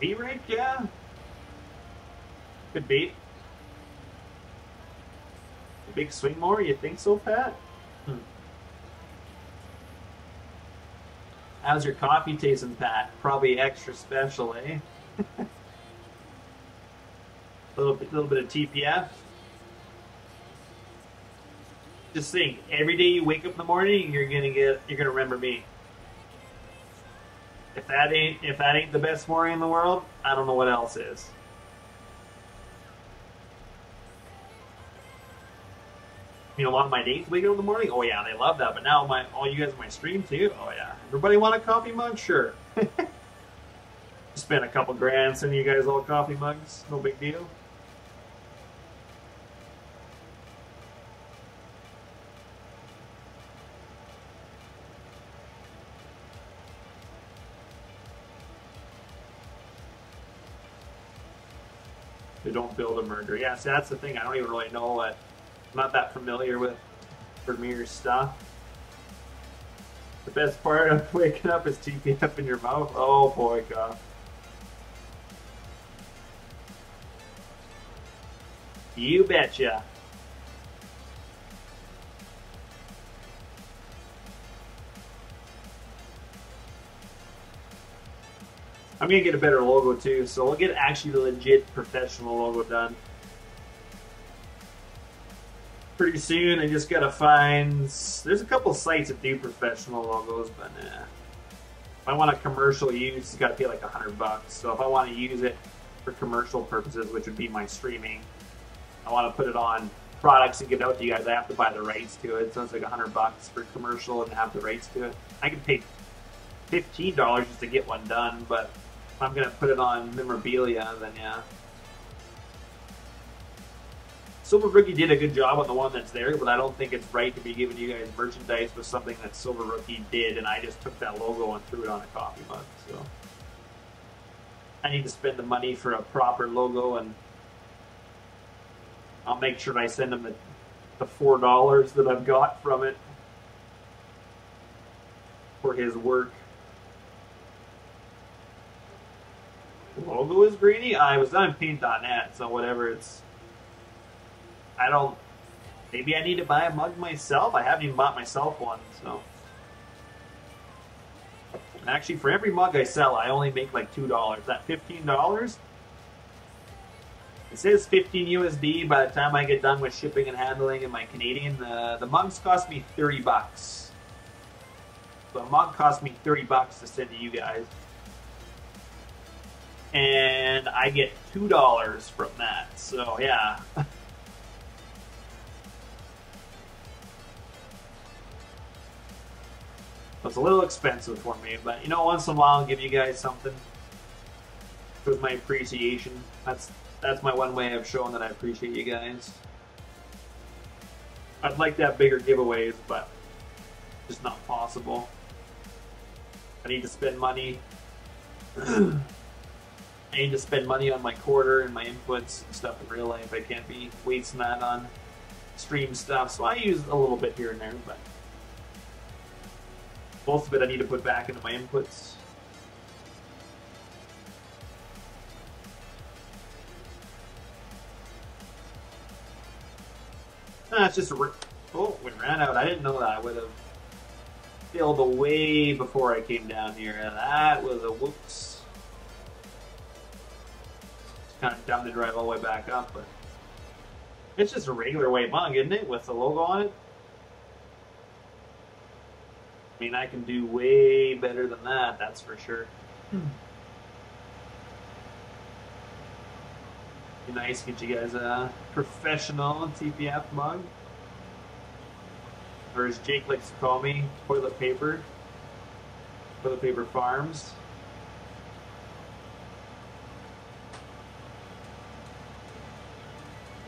V-Rake, yeah. Could be. A big swing mower, you think so, Pat? How's your coffee tasting, Pat? Probably extra special, eh? little bit of TPF. Just think, every day you wake up in the morning, you're gonna remember me. If that ain't the best morning in the world, I don't know what else is. You know, a lot of my dates wake up in the morning. Oh yeah, they love that. But now all you guys on my stream too. Oh yeah, everybody want a coffee mug? Sure. Spend a couple grand sending you guys all coffee mugs. No big deal. They don't build a merger. Yeah, see, that's the thing. I don't even really know what. I'm not that familiar with Vermeer's stuff. The best part of waking up is TPF in your mouth. Oh boy, God. You betcha. I'm gonna get a better logo too, so we'll get actually the legit professional logo done pretty soon. I just gotta find. There's a couple sites that do professional logos, but if I want a commercial use, it's gotta pay like $100. So if I want to use it for commercial purposes, which would be my streaming, I want to put it on products and give it out to you guys. I have to buy the rights to it, so it's like $100 for commercial and have the rights to it. I can pay $15 just to get one done, but if I'm gonna put it on memorabilia, then yeah. Silver Rookie did a good job on the one that's there, but I don't think it's right to be giving you guys merchandise with something that Silver Rookie did, and I just took that logo and threw it on a coffee mug. So I need to spend the money for a proper logo, and I'll make sure I send him the $4 that I've got from it for his work. The logo is grainy. I was on paint.net, so whatever. It's. I don't. Maybe I need to buy a mug myself. I haven't even bought myself one, so. And actually, for every mug I sell, I only make like $2. That $15. It says 15 USD. By the time I get done with shipping and handling and my Canadian, the mugs cost me $30. So a mug cost me $30 to send to you guys. And I get $2 from that. So yeah. It's a little expensive for me, but you know, once in a while I'll give you guys something with my appreciation. That's my one way of showing that I appreciate you guys. I'd like to have bigger giveaways, but it's just not possible. I need to spend money. I need to spend money on my quarter and my inputs and stuff in real life. I can't be wasting that on stream stuff, so I use a little bit here and there, but most of it I need to put back into my inputs. It's just a... Oh, we ran out. I didn't know that. I would have filled way before I came down here. That was a whoops. It's kind of dumb to drive all the way back up, but it's just a regular white mug, isn't it? With the logo on it. I mean, I can do way better than that, that's for sure. Be nice to get you guys a professional TPF mug. Or as Jake likes to call me, toilet paper. Toilet paper farms.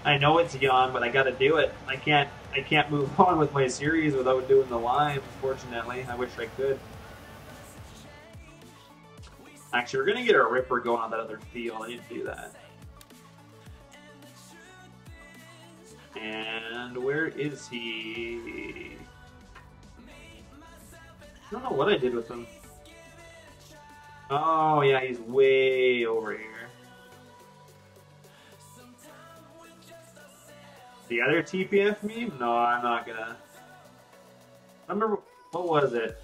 I know it's yawn, but I gotta do it. I can't move on with my series without doing the lime, unfortunately. I wish I could. Actually, we're gonna get a ripper going on that other field. I need to do that. And where is he? I don't know what I did with him. Oh yeah, he's way over here. The other TPF meme? No, I'm not gonna. I remember, what was it?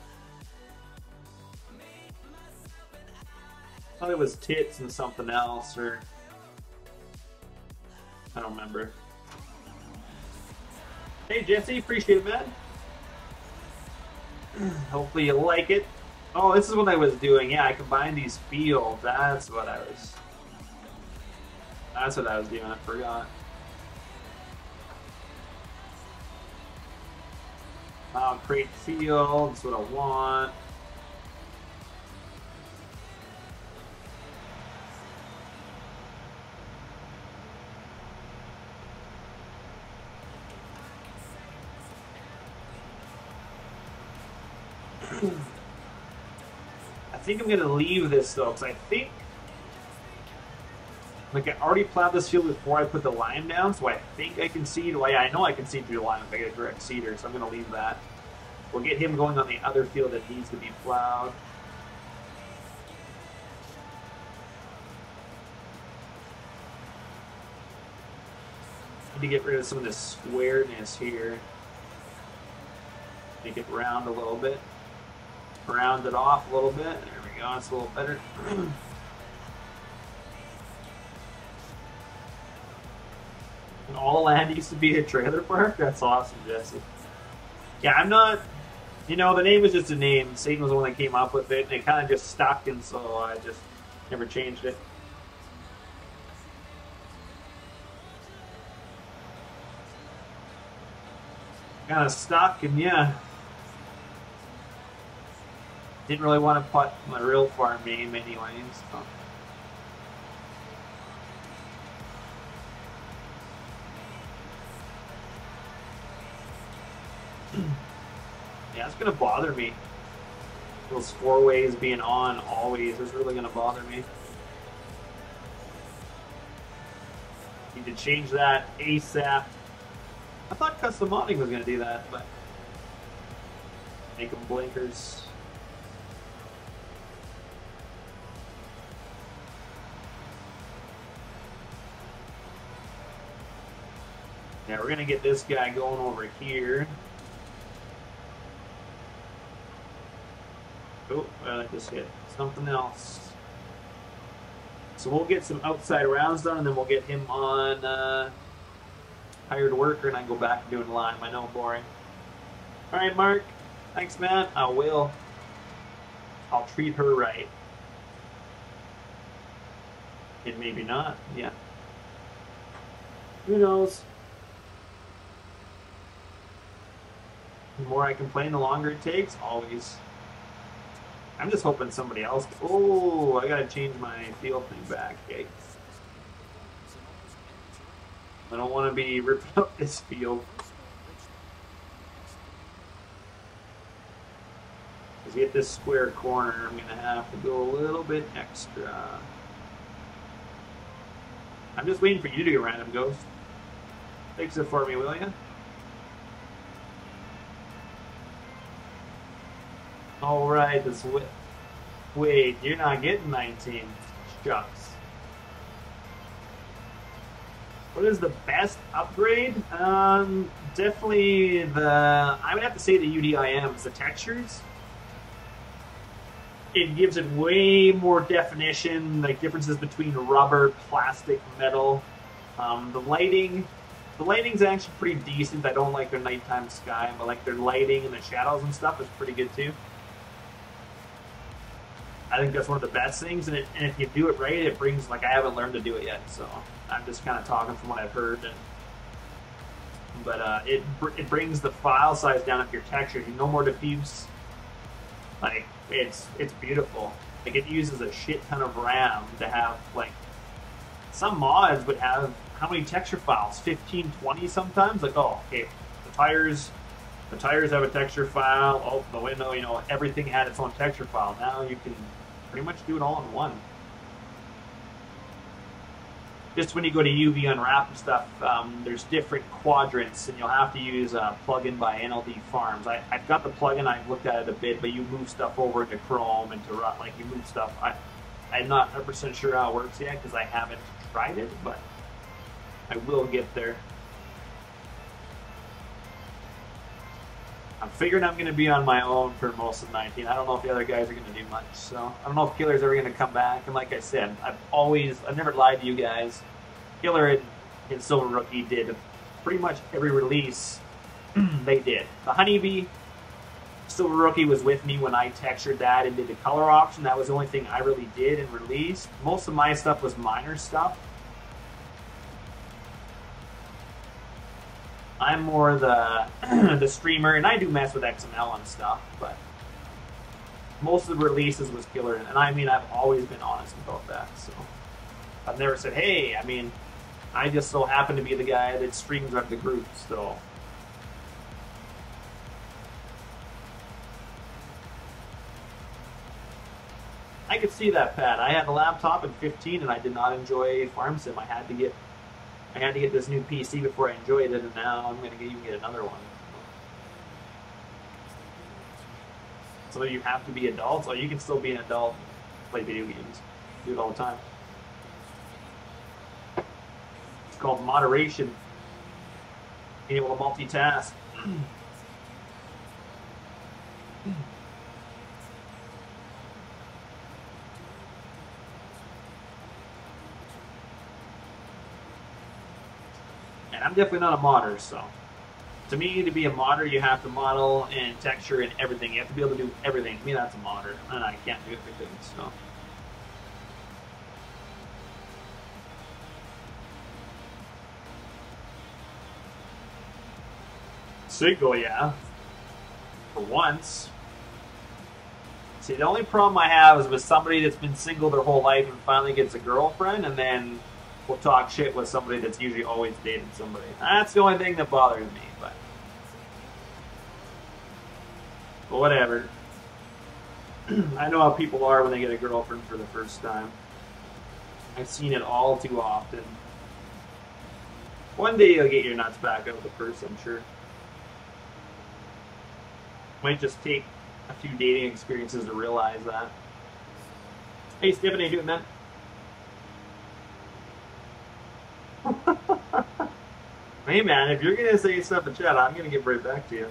I thought it was tits and something else, or I don't remember. Hey Jesse, appreciate it, man. Hopefully you like it. Oh, this is what I was doing. Yeah, I combined these fields. That's what I was doing. I forgot. Create field. That's what I want. I think I'm going to leave this though, because I think, like, I already plowed this field before I put the lime down, so I think I can seed. Well, yeah, I know I can seed through the lime if I get a direct seeder, so I'm going to leave that. We'll get him going on the other field that needs to be plowed. Need to get rid of some of this squareness here. Make it round a little bit. Round it off a little bit. There we go. It's a little better. And all the land used to be a trailer park? That's awesome, Jesse. Yeah, I'm not... You know, the name was just a name. Satan was the one that came up with it, and it kind of just stuck, and so I just never changed it. Kind of stuck, and yeah. Didn't really want to put my real farm name anyways. So. Yeah, it's gonna bother me. Those 4-ways being on always is really gonna bother me. Need to change that ASAP. I thought custom modding was gonna do that, but make them blinkers. Yeah, we're gonna get this guy going over here. Oh, I just hit something else. So we'll get some outside rounds done, and then we'll get him on hired worker, and I go back to doing lime. I know, boring. All right, Mark. Thanks, man. I will. I'll treat her right. And maybe not. Yeah. Who knows? The more I complain, the longer it takes. Always. I'm just hoping somebody else... Oh, I gotta change my field thing back. Okay. I don't want to be ripping up this field. To get this square corner, I'm going to have to go a little bit extra. I'm just waiting for you to do a random ghost. Fix it for me, will ya? Alright, this width. Wait, you're not getting 19. Shucks. What is the best upgrade? Definitely I would have to say the UDIMs, the textures. It gives it way more definition, like differences between rubber, plastic, metal. The lighting's actually pretty decent. I don't like their nighttime sky, but like their lighting and the shadows and stuff is pretty good too. I think that's one of the best things, and if you do it right, it brings, like, I haven't learned to do it yet, so I'm just kind of talking from what I've heard. But it brings the file size down of your textures. You no more diffuse. Like, it's beautiful. Like, it uses a shit ton of RAM to have, like, some mods would have how many texture files? 15, 20 sometimes? Like, oh, okay, the tires have a texture file. Oh, the window, you know, everything had its own texture file. Now you can pretty much do it all in one. Just when you go to UV unwrap and stuff, there's different quadrants, and you'll have to use a plugin by NLD Farms. I've got the plugin, I've looked at it a bit, but you move stuff over into Chrome, into like you move stuff. I'm not 100% sure how it works yet because I haven't tried it, but I will get there. I'm figuring I'm going to be on my own for most of 19. I don't know if the other guys are going to do much, so I don't know if Killer's ever going to come back. And like I said, I've never lied to you guys. Killer and Silver Rookie did pretty much every release they did. The Honeybee, Silver Rookie was with me when I textured that and did the color option. That was the only thing I really did and released. Most of my stuff was minor stuff. I'm more the streamer, and I do mess with XML and stuff, but most of the releases was Killer, and I mean, I've always been honest about that, so I've never said, hey, I mean, I just so happen to be the guy that streams up the group, so. I could see that, Pat. I had a laptop in 15, and I did not enjoy Farm Sim. I had to get this new PC before I enjoyed it, and now I'm going to even get another one. So you have to be adults, or you can still be an adult, play video games, do it all the time. It's called moderation, being able to multitask. And I'm definitely not a modder, so. To me, to be a modder, you have to model and texture and everything. You have to be able to do everything. To me, that's a modder. And I can't do everything, so. Single, yeah. For once. See, the only problem I have is with somebody that's been single their whole life and finally gets a girlfriend, and then will talk shit with somebody that's usually always dated somebody. That's the only thing that bothers me, but whatever. I know how people are when they get a girlfriend for the first time. I've seen it all too often. One day you'll get your nuts back out of the purse, I'm sure. Might just take a few dating experiences to realize that. Hey, Stephen, how you doing, man? Hey, man, if you're going to say stuff in chat, I'm going to get right back to you.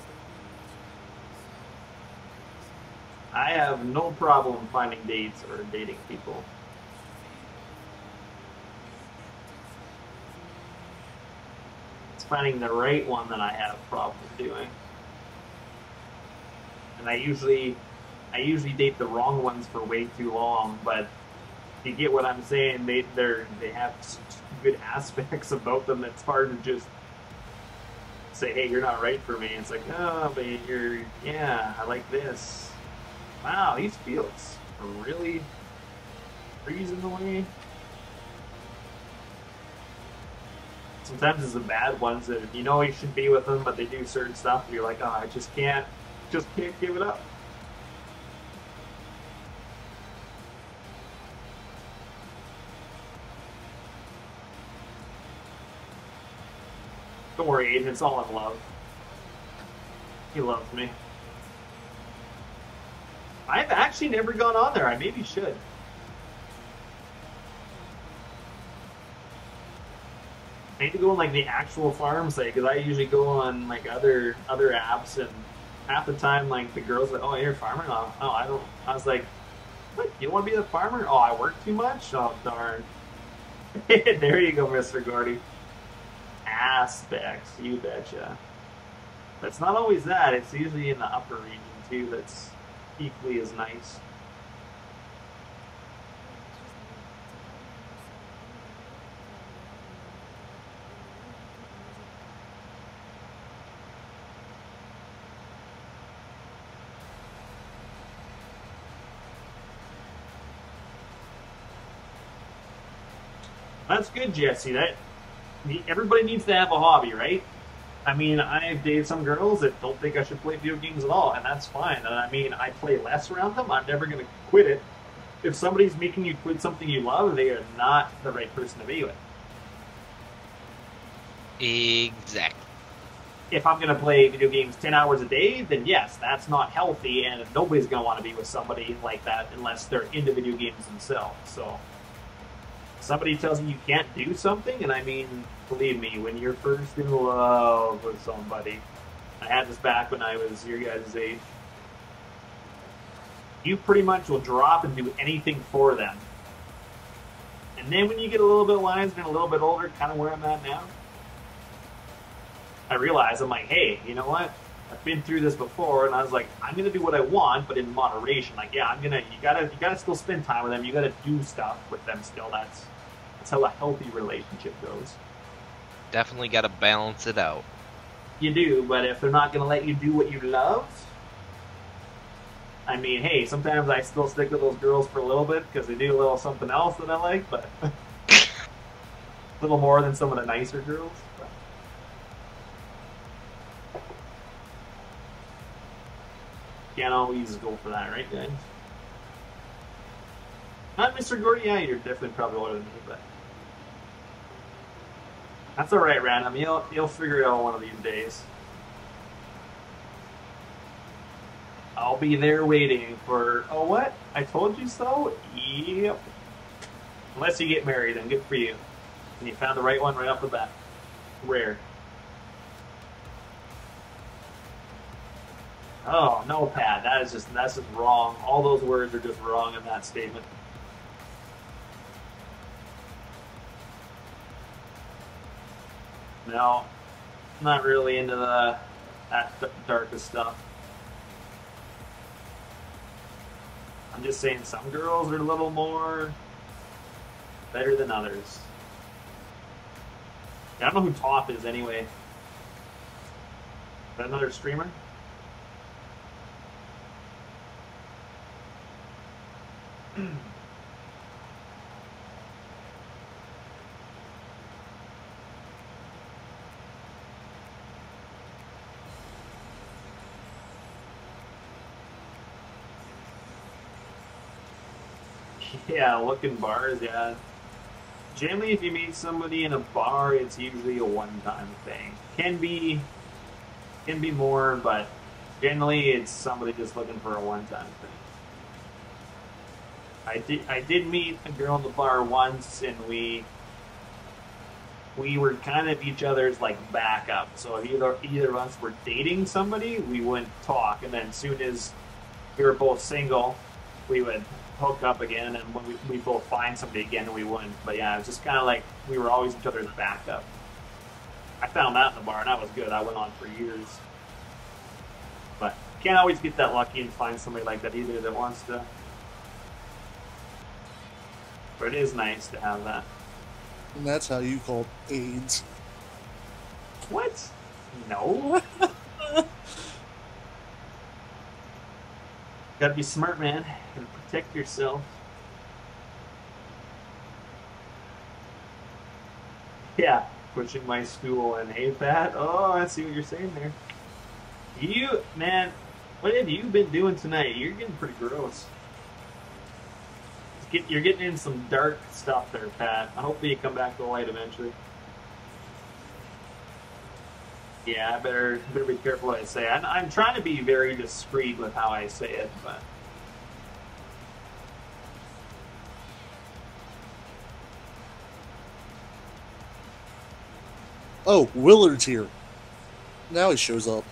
I have no problem finding dates or dating people. It's finding the right one that I have a problem doing. And I usually date the wrong ones for way too long, but you get what I'm saying. They have good aspects about them. It's hard to just say, hey, you're not right for me. It's like, oh, but yeah, I like this. Wow, these fields are really freezing away. Sometimes it's the bad ones that you know you should be with them, but they do certain stuff, and you're like, oh, I just can't give it up. Don't worry, Aiden, it's all in love. He loves me. I've actually never gone on there. I maybe should. I need to go on like the actual farm site, because I usually go on like other apps, and half the time like the girls like, oh, you're a farmer? Oh, I don't. I was like, what? You want to be the farmer? Oh, I work too much? Oh, darn. There you go, Mr. Gordy. Aspects, you betcha. But it's not always that. It's usually in the upper region too that's equally as nice. That's good, Jesse. Everybody needs to have a hobby, right? I mean, I've dated some girls that don't think I should play video games at all, and that's fine. And I mean, I play less around them. I'm never going to quit it. If somebody's making you quit something you love, they are not the right person to be with. Exactly. If I'm going to play video games 10 hours a day, then yes, that's not healthy, and nobody's going to want to be with somebody like that unless they're into video games themselves. So, somebody tells me you can't do something, and I mean, believe me, when you're first in love with somebody, I had this back when I was your guys' age, you pretty much will drop and do anything for them. And then when you get a little bit wiser and a little bit older, kind of where I'm at now, I realized, I'm like, hey, you know what? I've been through this before, and I was like, I'm gonna do what I want, but in moderation. Like, yeah, you gotta still spend time with them. You gotta do stuff with them still. That's how a healthy relationship goes. Definitely got to balance it out. You do, but if they're not gonna let you do what you love, I mean, hey, sometimes I still stick with those girls for a little bit because they do a little something else that I like, but a little more than some of the nicer girls. Can't always go for that, right, guys? Not Mr. Gordy. Yeah, you're definitely probably older than me, but that's all right, Random. You'll figure it out one of these days. I'll be there waiting for. Oh, what? I told you so. Yep. Unless you get married, then good for you. And you found the right one right off the bat. Rare. Oh, no, Pat. That's just wrong. All those words are just wrong in that statement. No, not really into that darkest stuff. I'm just saying some girls are a little more better than others. I don't know who Top is anyway. Is that another streamer? Yeah, looking bars, yeah. Generally, if you meet somebody in a bar, it's usually a one-time thing. Can be more, but generally, it's somebody just looking for a one-time thing. I did meet a girl in the bar once, and we were kind of each other's like backup. So if either of us were dating somebody, we wouldn't talk, and then as soon as we were both single, we would hook up again, and when we both find somebody again, we wouldn't. But yeah, it was just kind of like we were always each other's backup. I found that in the bar, and that was good. I went on for years. But can't always get that lucky and find somebody like that either that wants to. But it is nice to have that. And that's how you call AIDS. What? No. Gotta be smart, man. Gotta protect yourself. Yeah, pushing my stool and hey, Pat. Oh, I see what you're saying there. You, man, what have you been doing tonight? You're getting pretty gross. You're getting in some dark stuff there, Pat. I hope you come back to the light eventually. Yeah, I better be careful what I say. I'm trying to be very discreet with how I say it, but Oh, Willard's here. Now he shows up.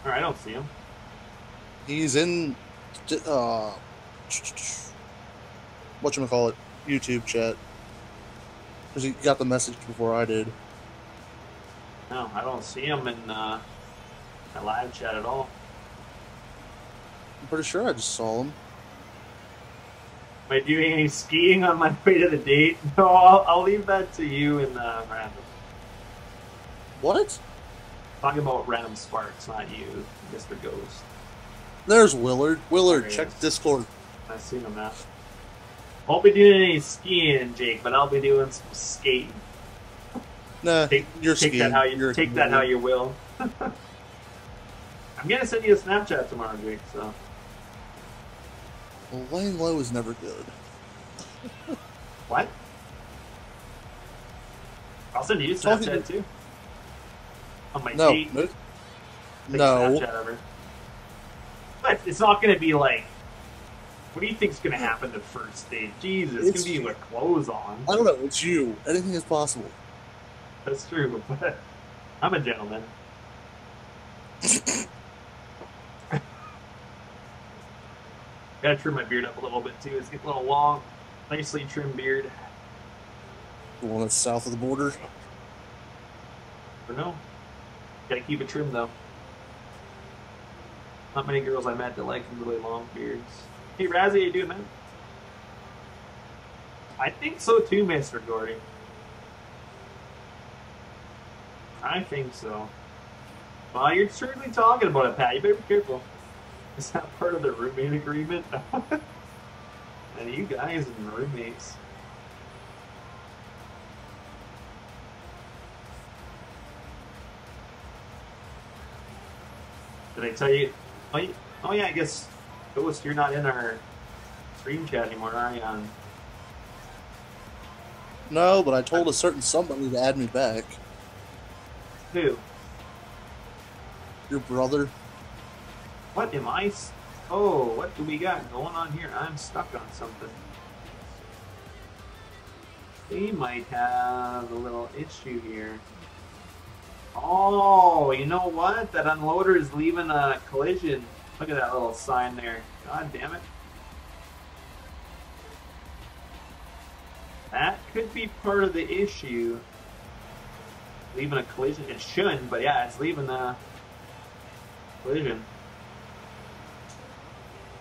or I don't see him. He's in whatchamacallit, YouTube chat. Because he got the message before I did. No, I don't see him in my live chat at all. I'm pretty sure I just saw him. Am I doing any skiing on my way to the date? No, I'll leave that to you and Random. What? Talking about Random Sparks, not you, Mr. Ghost. There's Willard. Willard, There he check is. Discord. I've seen him now. Won't be doing any skiing, Jake, but I'll be doing some skating. Nah, you're Take skiing. that how you You're take that how you will. I'm gonna send you a Snapchat tomorrow, Jake. So Well, laying low is never good. what? I'll send you a Talking Snapchat to- too. On my No. date. No. Take a No. Snapchat of her. But it's not gonna be like. What do you think's gonna happen the first date? Jesus, it's It's- gonna be with clothes on. I don't know. It's you. Anything is possible. That's true, but I'm a gentleman. Gotta trim my beard up a little bit too. It's getting a little long. Nicely trimmed beard. The one that's south of the border. Or no. Gotta keep it trimmed though. Not many girls I met that like really long beards. Hey Razzie, how you doing, man? I think so too, Mr. Gordy. I think so. Well, you're certainly talking about it, Pat. You better be careful. Is that part of the roommate agreement? And you guys and roommates. Did I tell you? Oh yeah, I guess, Ghost, you're not in our stream chat anymore, are you? No, but I told a certain somebody to add me back. Who? Your brother. What am I? Oh, what do we got going on here? I'm stuck on something. We might have a little issue here. Oh, you know what? That unloader is leaving a collision. Look at that little sign there. God damn it. That could be part of the issue. leaving a collision. It shouldn't, but yeah, it's leaving a collision.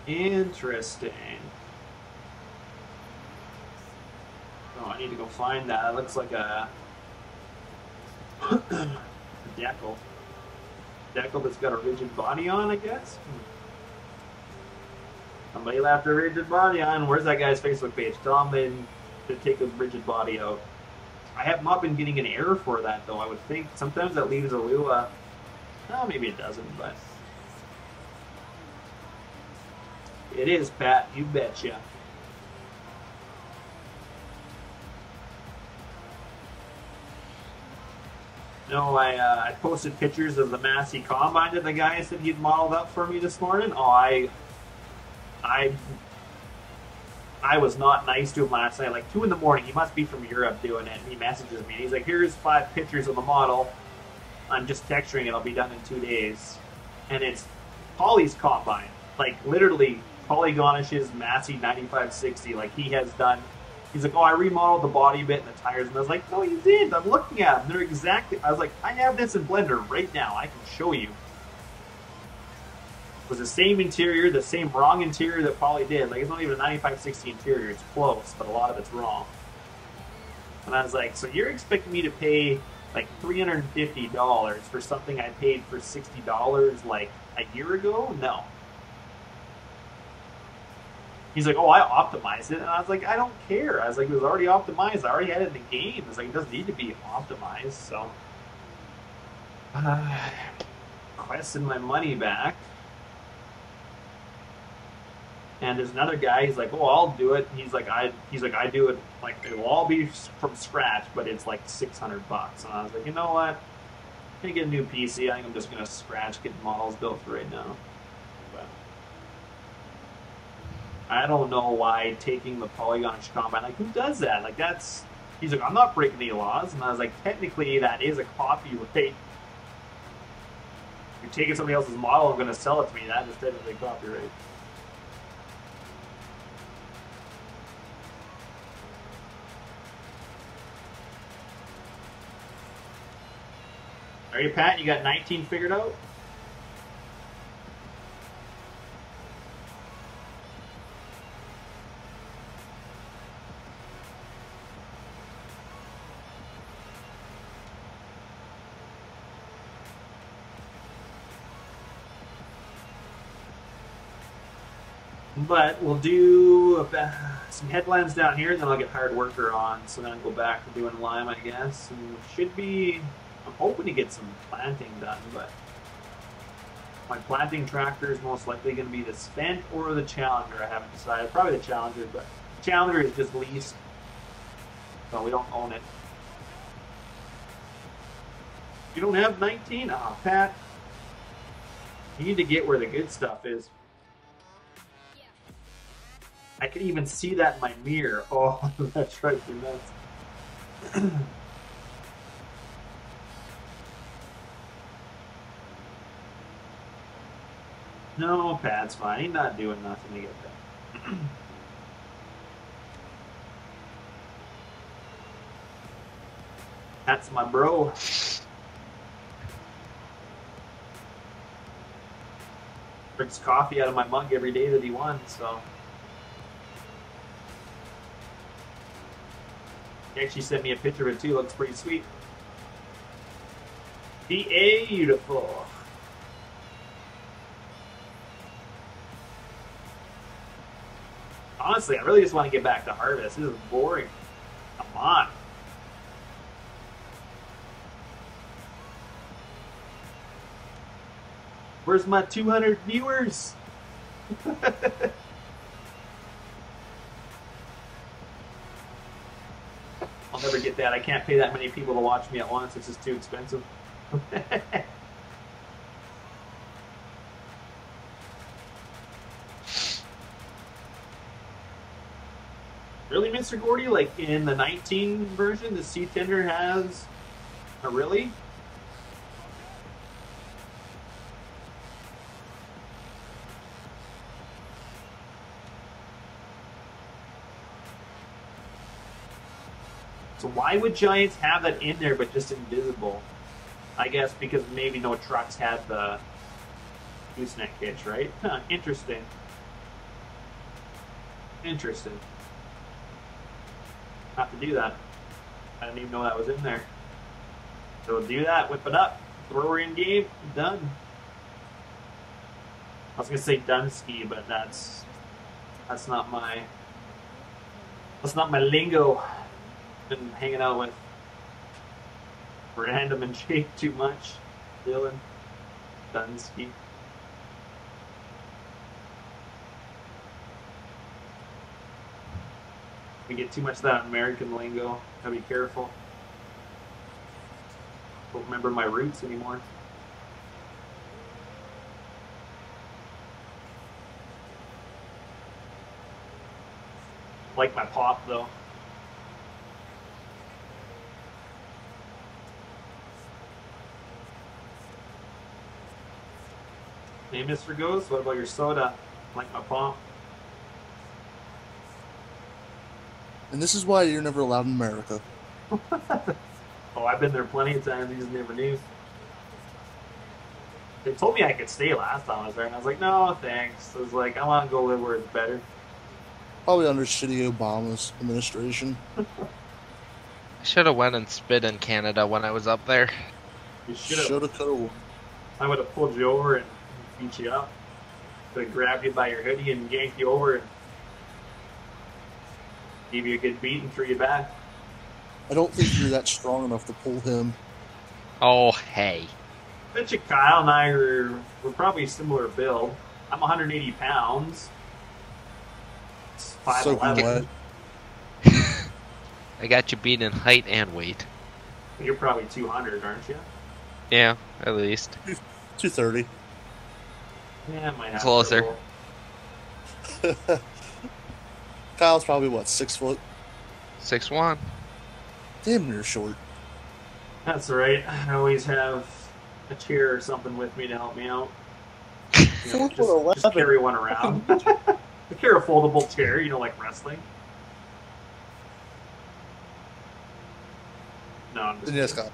Interesting. Oh, I need to go find that. It looks like a decal. Decal that's got a rigid body on, I guess. Somebody left a rigid body on. Where's that guy's Facebook page? Tell him to take the rigid body out. I have not been getting an error for that, though. I would think sometimes that leaves a little, well, maybe it doesn't, but it is, Pat. You betcha. No, I posted pictures of the Massey Combine that the guy said he'd modeled up for me this morning. Oh, I was not nice to him last night. Like 2 in the morning, he must be from Europe doing it. And he messages me. And he's like, "Here's 5 pictures of the model. I'm just texturing it. I'll be done in 2 days." And it's Polly's Combine, like literally Polygonish's Massey 9560. Like he has done. He's like, "Oh, I remodeled the body bit and the tires," and I was like, "No, you did. I'm looking at them. They're exactly." I was like, "I have this in Blender right now. I can show you." It was the same interior, the same wrong interior that Poly did. Like, it's not even a 9560 interior. It's close, but a lot of it's wrong. And I was like, "So you're expecting me to pay like $350 for something I paid for $60 like a year ago? No." He's like, "Oh, I optimized it." And I was like, "I don't care." I was like, "It was already optimized. I already had it in the game." It's like, it doesn't need to be optimized. So, requested my money back. And there's another guy. He's like, "Oh, I'll do it." He's like, I do it like it will all be from scratch, but it's like $600. And I was like, "You know what? I'm gonna get a new PC. I think I'm just gonna scratch get models built for right now." But I don't know why taking the Polygonish Combine, like, who does that? Like, that's. He's like, "I'm not breaking any laws," and I was like, "Technically, that is a copyright. You're taking somebody else's model and going to sell it to me. That is technically copyright." Are you, Pat? You got 19 figured out? But we'll do some headlands down here, and then I'll get hired worker on. So then I'll go back to doing lime, I guess. And should be. I'm hoping to get some planting done, but my planting tractor is most likely going to be the Spent or the Challenger. I haven't decided. Probably the Challenger, but the Challenger is just leased, so we don't own it. You don't have 19? Ah, Pat. You need to get where the good stuff is. I can even see that in my mirror. Oh, that drives me nuts. No, Pat's fine. He's not doing nothing to get that. That's my bro. Drinks coffee out of my mug every day that he won, so. He actually sent me a picture of it too. Looks pretty sweet. Beautiful. Honestly, I really just want to get back to Harvest. This is boring. Come on. Where's my 200 viewers? I'll never get that. I can't pay that many people to watch me at once. It's just too expensive. Really, Mr. Gordy? Like in the 19 version, the C-Tender has a really? So why would Giants have that in there but just invisible? I guess because maybe no trucks had the gooseneck hitch, right? Huh, interesting. Interesting. Have to do that. I didn't even know that was in there. So do that, whip it up, throw her in game, done. I was gonna say Dunsky, but that's not my lingo. Been hanging out with random and Jake too much. Dylan Dunsky. We get too much of that American lingo. Gotta be careful. Don't remember my roots anymore. Like my pop though. Hey, Mr. Ghost, what about your soda? Like my pop. And this is why you're never allowed in America. Oh, I've been there plenty of times. You just never knew. They told me I could stay last time I was there, and I was like, no, thanks. I was like, I want to go live where it's better. Probably under shitty Obama's administration. I should have went and spit in Canada when I was up there. You should have. Shoulda, coulda. I would have pulled you over and beat you up. Could have grabbed you by your hoodie and yanked you over and gave you a good beat and threw you back. I don't think you're that strong enough to pull him. Oh, hey. I bet you Kyle and I we're probably similar build. I'm 180 pounds. It's 5'11". I got you beat in height and weight. You're probably 200, aren't you? Yeah, at least. 230. Yeah, I might have Closer. trouble. Kyle's probably what, 6 foot? 6'1". Damn, you're short. That's all right. I always have a chair or something with me to help me out. You know, 4'11". just carry one around. I carry a foldable chair, you know, like wrestling. No, I'm just Yes, kidding. Kyle.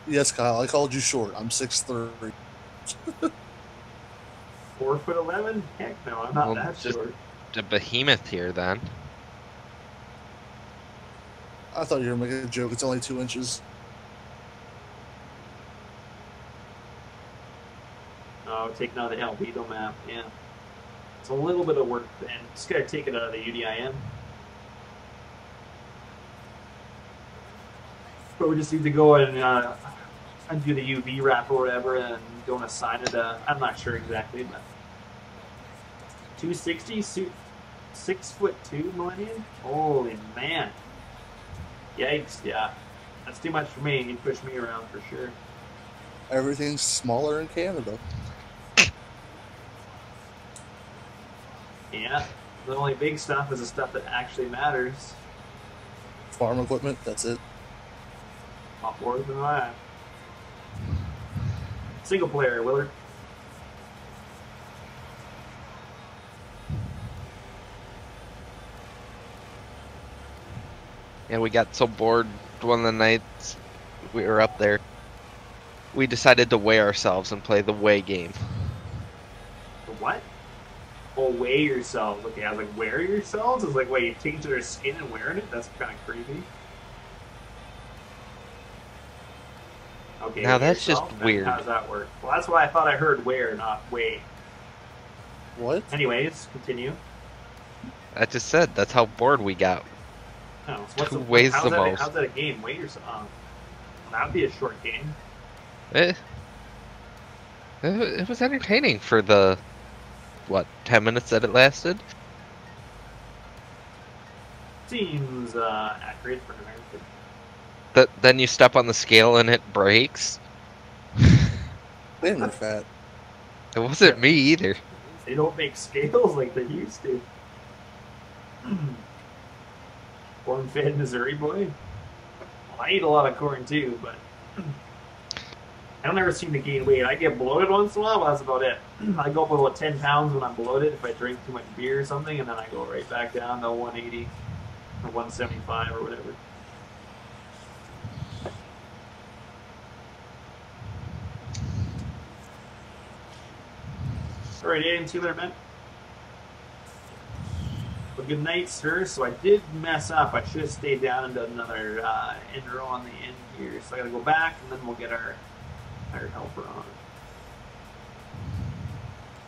Yes, Kyle. I called you short. I'm 6'3". 4'11"? Heck no, I'm not Well, that just- short. A behemoth here, then. I thought you were making a joke. It's only 2 inches. Oh, taking out the Albedo map, yeah. It's a little bit of work, and just gotta take it out of the UDIM. But we just need to go and undo the UV wrap or whatever, and don't assign it a. I'm not sure exactly, but 260 suit, 6'2" Millennium. Holy man! Yikes! Yeah, that's too much for me. You push me around for sure. Everything's smaller in Canada. Yeah, the only big stuff is the stuff that actually matters. Farm equipment, that's it. Lot more than that. Single player, Willard. Yeah, we got so bored one of the nights we were up there. We decided to weigh ourselves and play the weigh game. The what? Oh, weigh yourselves. Okay, I was like, wear yourselves? It's like, wait, you take to their skin and wearing it? That's kind of creepy. Okay. Now weigh that's just yourself? weird. How does that work? Well, that's why I thought I heard wear, not weigh. What? Anyways, continue. I just said that's how bored we got. Oh, so what's Who weighs how's the that, most? How's that a game? Weigh yourself. That would be a short game. It was entertaining for the, what, 10 minutes that it lasted? Seems accurate for an American. Then you step on the scale and it breaks? Damn, you're fat. It wasn't me either. They don't make scales like they used to. Corn-fed Missouri boy. Well, I eat a lot of corn too, but I don't ever seem to gain weight. I get bloated once in a while, but that's about it. I go up about 10 pounds when I'm bloated if I drink too much beer or something, and then I go right back down to 180 or 175 or whatever. Alright, Aiden, see you later, man. Well, good night, sir. So I did mess up. I should have stayed down and done another end row on the end here. So I gotta go back, and then we'll get our helper on.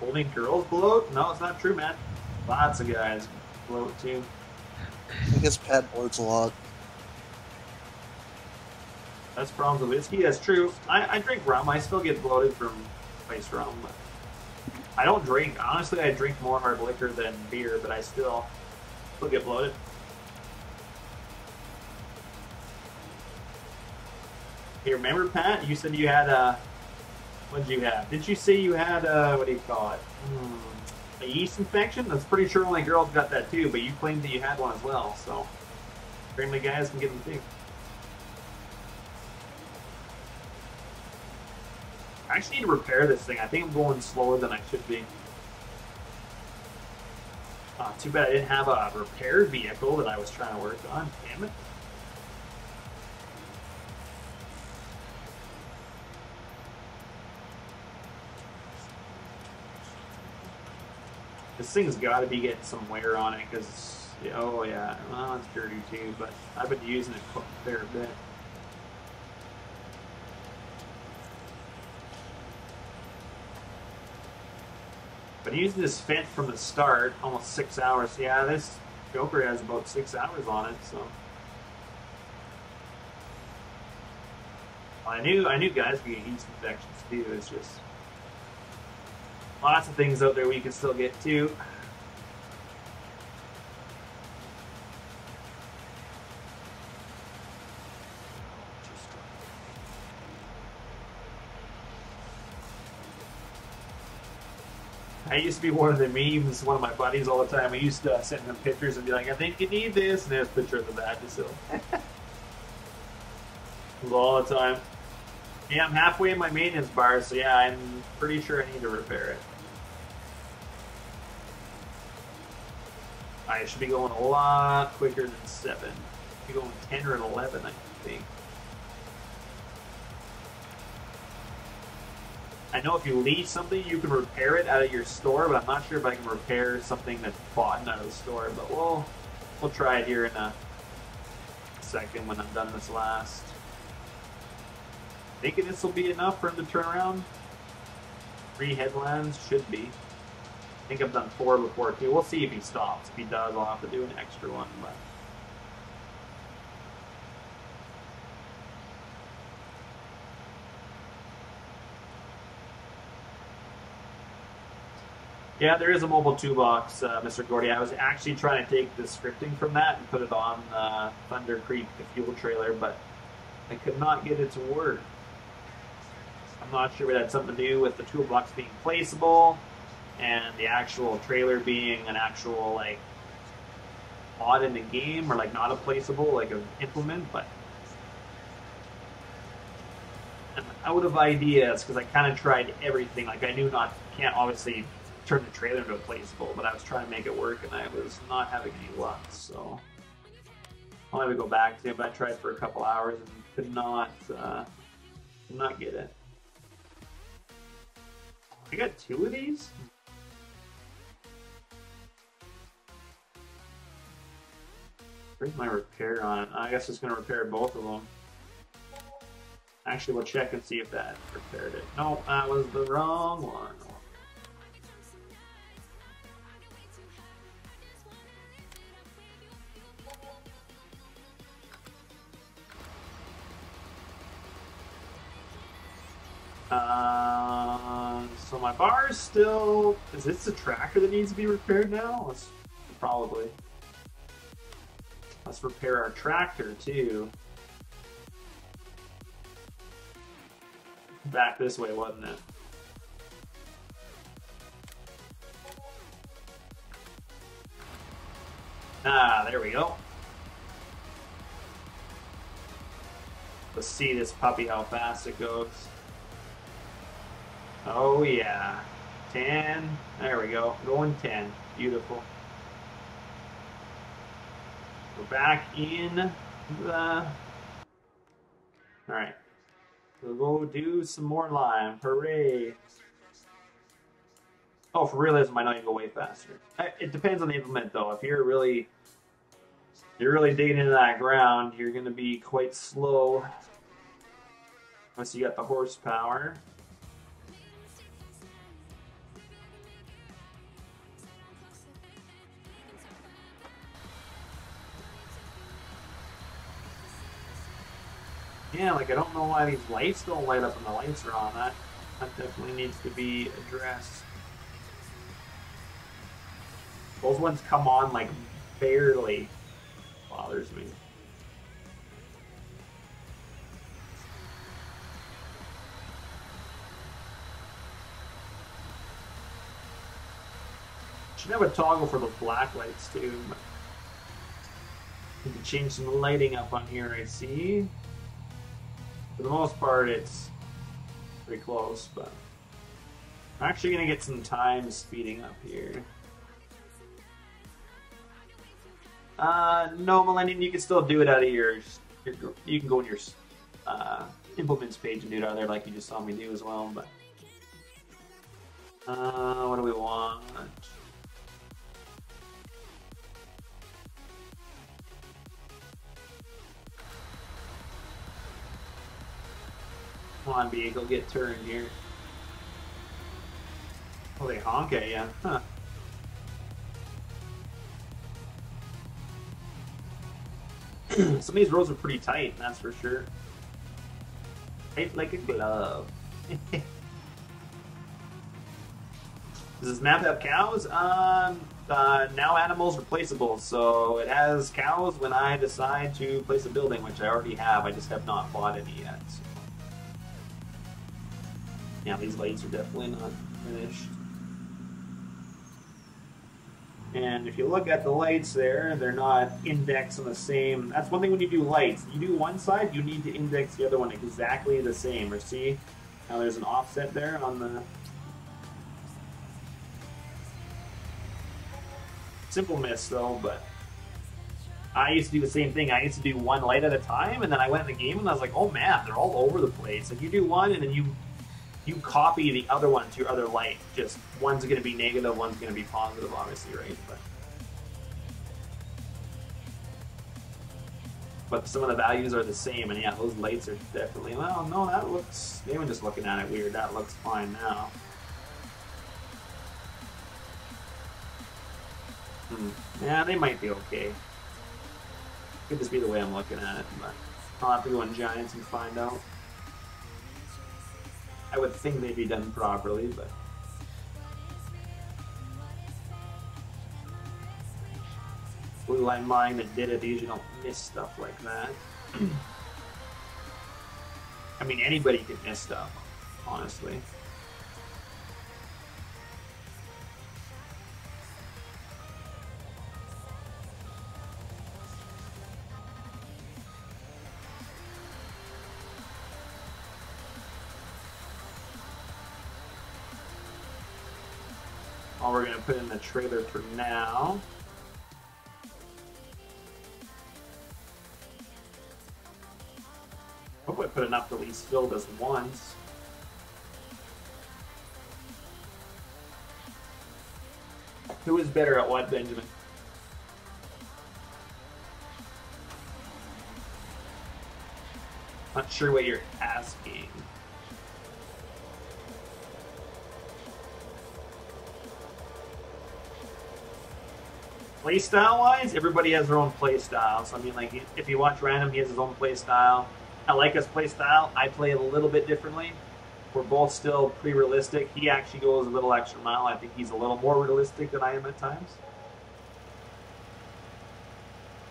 Only girls bloat? No, it's not true, man. Lots of guys bloat, too. I guess Pat bloats a lot. That's problems with whiskey. That's true. I drink rum. I still get bloated from ice rum. But I don't drink. Honestly, I drink more hard liquor than beer, but I still get bloated. Hey, remember, Pat? You said you had what did you have? Did you say you had what do you call it? A yeast infection? That's pretty sure only girls got that too, but you claimed that you had one as well, so apparently guys can get them too. I actually need to repair this thing. I think I'm going slower than I should be. Too bad I didn't have a repair vehicle that I was trying to work on. Damn it. This thing's got to be getting some wear on it because, oh yeah, well, it's dirty too, but I've been using it a fair bit. But using this Fent from the start, almost 6 hours. Yeah, this Joker has about 6 hours on it, so. I knew guys could get yeast infections too. It's just lots of things out there we can still get to. I used to be one of the memes, one of my buddies all the time. We used to send them pictures and be like, I think you need this, and there's a picture of the Vagisil. All the time. Yeah, I'm halfway in my maintenance bar, so yeah, I'm pretty sure I need to repair it. I should be going a lot quicker than 7. Should be going 10 or 11, I think. I know if you lease something, you can repair it out of your store, but I'm not sure if I can repair something that's bought out of the store. But we'll try it here in a second when I'm done this last. Thinking this will be enough for him to turn around. 3 headlands should be. I think I've done 4 before too. We'll see if he stops. If he does, I'll have to do an extra one. But yeah, there is a mobile toolbox, Mr. Gordy. I was actually trying to take the scripting from that and put it on Thunder Creek, the fuel trailer, but I could not get it to work. I'm not sure if it had something to do with the toolbox being placeable and the actual trailer being an actual, like, mod in the game, or, like, not a placeable, like, an implement, but I'm out of ideas because I kind of tried everything. Like, I knew can't obviously turn the trailer into a placeable, but I was trying to make it work and I was not having any luck, so I'll have to go back to it. But I tried for a couple hours and could not get it. I got 2 of these? Where's my repair on it? I guess it's going to repair both of them. Actually, we'll check and see if that repaired it. No, that was the wrong one. So my bar is still... Is this the tracker that needs to be repaired now? Probably. Let's repair our tractor too. Back this way, wasn't it? Ah, there we go. Let's see this puppy, how fast it goes. Oh yeah. 10. There we go. Going 10. Beautiful. We're back in the... Alright. We'll go do some more lime. Hooray. Oh, for realism, I know you go way faster. It depends on the implement, though. If you're really digging into that ground, you're going to be quite slow. Unless you got the horsepower. Yeah, like I don't know why these lights don't light up when the lights are on. That definitely needs to be addressed. Those ones come on like barely. Bothers me. Should have a toggle for the black lights too. But we can change some lighting up on here, I see. For the most part, it's pretty close, but I'm actually going to get some time speeding up here. No, Millennium, you can still do it out of your you can go in your implements page and do it out of there like you just saw me do as well, but what do we want? Come on, vehicle, get turned here. Oh, they honk at you, huh? Some of these roads are pretty tight, that's for sure. Tight like a glove. Does this map have cows? Now animals replaceable, so it has cows when I decide to place a building, which I already have. I just have not bought any yet. So. Yeah, these lights are definitely not finished. And if you look at the lights there, they're not indexed on the same. That's one thing when you do lights. You do one side, you need to index the other one exactly the same. Or see how there's an offset there on the... Simple miss though, but I used to do the same thing. I used to do one light at a time, and then I went in the game and I was like, oh man, they're all over the place. Like you do one and then you copy the other one to your other light. Just one's going to be negative, one's going to be positive, obviously, right? But some of the values are the same, and yeah, those lights are definitely, well, no, that looks, they were just looking at it weird. That looks fine now. Yeah, they might be okay. Could just be the way I'm looking at it, but I'll have to go in Giants and find out. I would think they'd be done properly, but... Blue line mine that did it, they usually don't miss stuff like that. I mean, anybody can miss stuff, honestly. All we're going to put in the trailer for now. Hope I put enough to at least fill this once. Who is better at what, Benjamin? Not sure what you're asking. Playstyle wise, everybody has their own playstyle. So I mean, like, if you watch Random, he has his own playstyle. I like his playstyle. I play it a little bit differently. We're both still pretty realistic. He actually goes a little extra mile. I think he's a little more realistic than I am at times.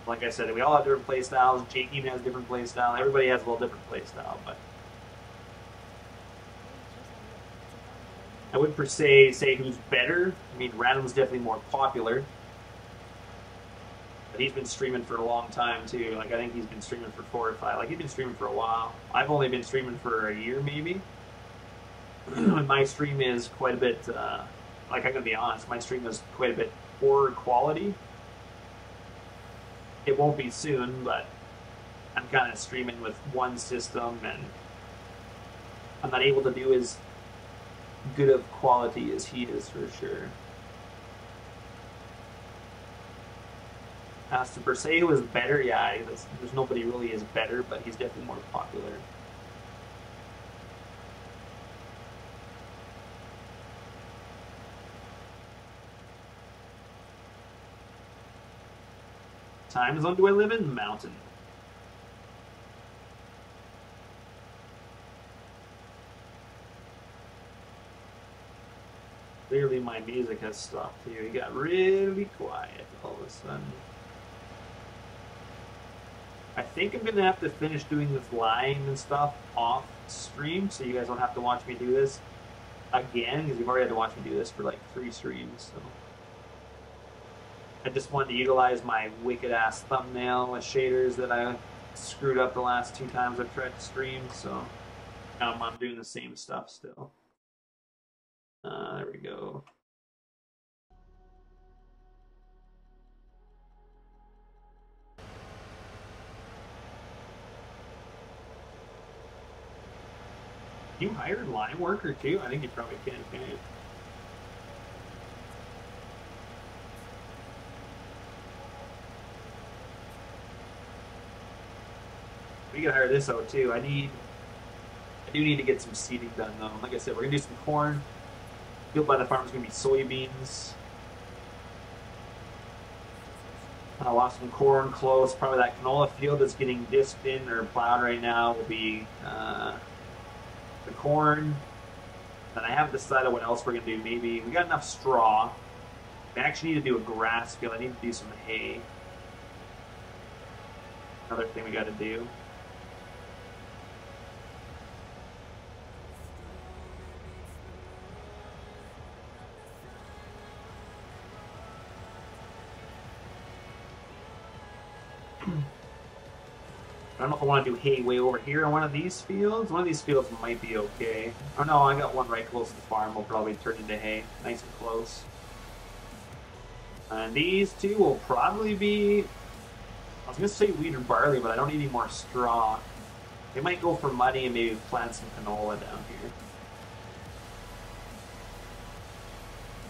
Like I said, we all have different playstyles. Jake even has a different playstyle. Everybody has a little different playstyle, but I wouldn't per se say who's better. I mean, Random's definitely more popular. But he's been streaming for a long time too. Like I think he's been streaming for 4 or 5. Like he's been streaming for a while. I've only been streaming for a year maybe. And my stream is quite a bit. Like I'm gonna be honest, my stream is quite a bit poor quality. It won't be soon, but I'm kind of streaming with one system, and I'm not able to do as good of quality as he is for sure. As to per se who is better, yeah, there's nobody really is better, but he's definitely more popular. Time zone do I live in? Mountain. Clearly my music has stopped here. It got really quiet all of a sudden. I think I'm going to have to finish doing this line and stuff off stream so you guys don't have to watch me do this again, because you've already had to watch me do this for like 3 streams. So I just wanted to utilize my wicked ass thumbnail with shaders that I screwed up the last 2 times I've tried to stream, so I'm doing the same stuff still. There we go. Can you hire a line worker too? I think you probably can, can't you? We can hire this out too. I do need to get some seeding done though. Like I said, we're gonna do some corn. Field by the farm is gonna be soybeans. I lost some corn close. Probably that canola field that's getting disked in or plowed right now will be the corn. Then I haven't decided what else we're gonna do. Maybe we got enough straw. I actually need to do a grass field. I need to do some hay. Another thing we got to do. I don't know if I want to do hay way over here on one of these fields. One of these fields might be okay. Oh no, I got one right close to the farm. We'll probably turn into hay. Nice and close. And these two will probably be... I was going to say wheat or barley, but I don't need any more straw. They might go for money and maybe plant some canola down here.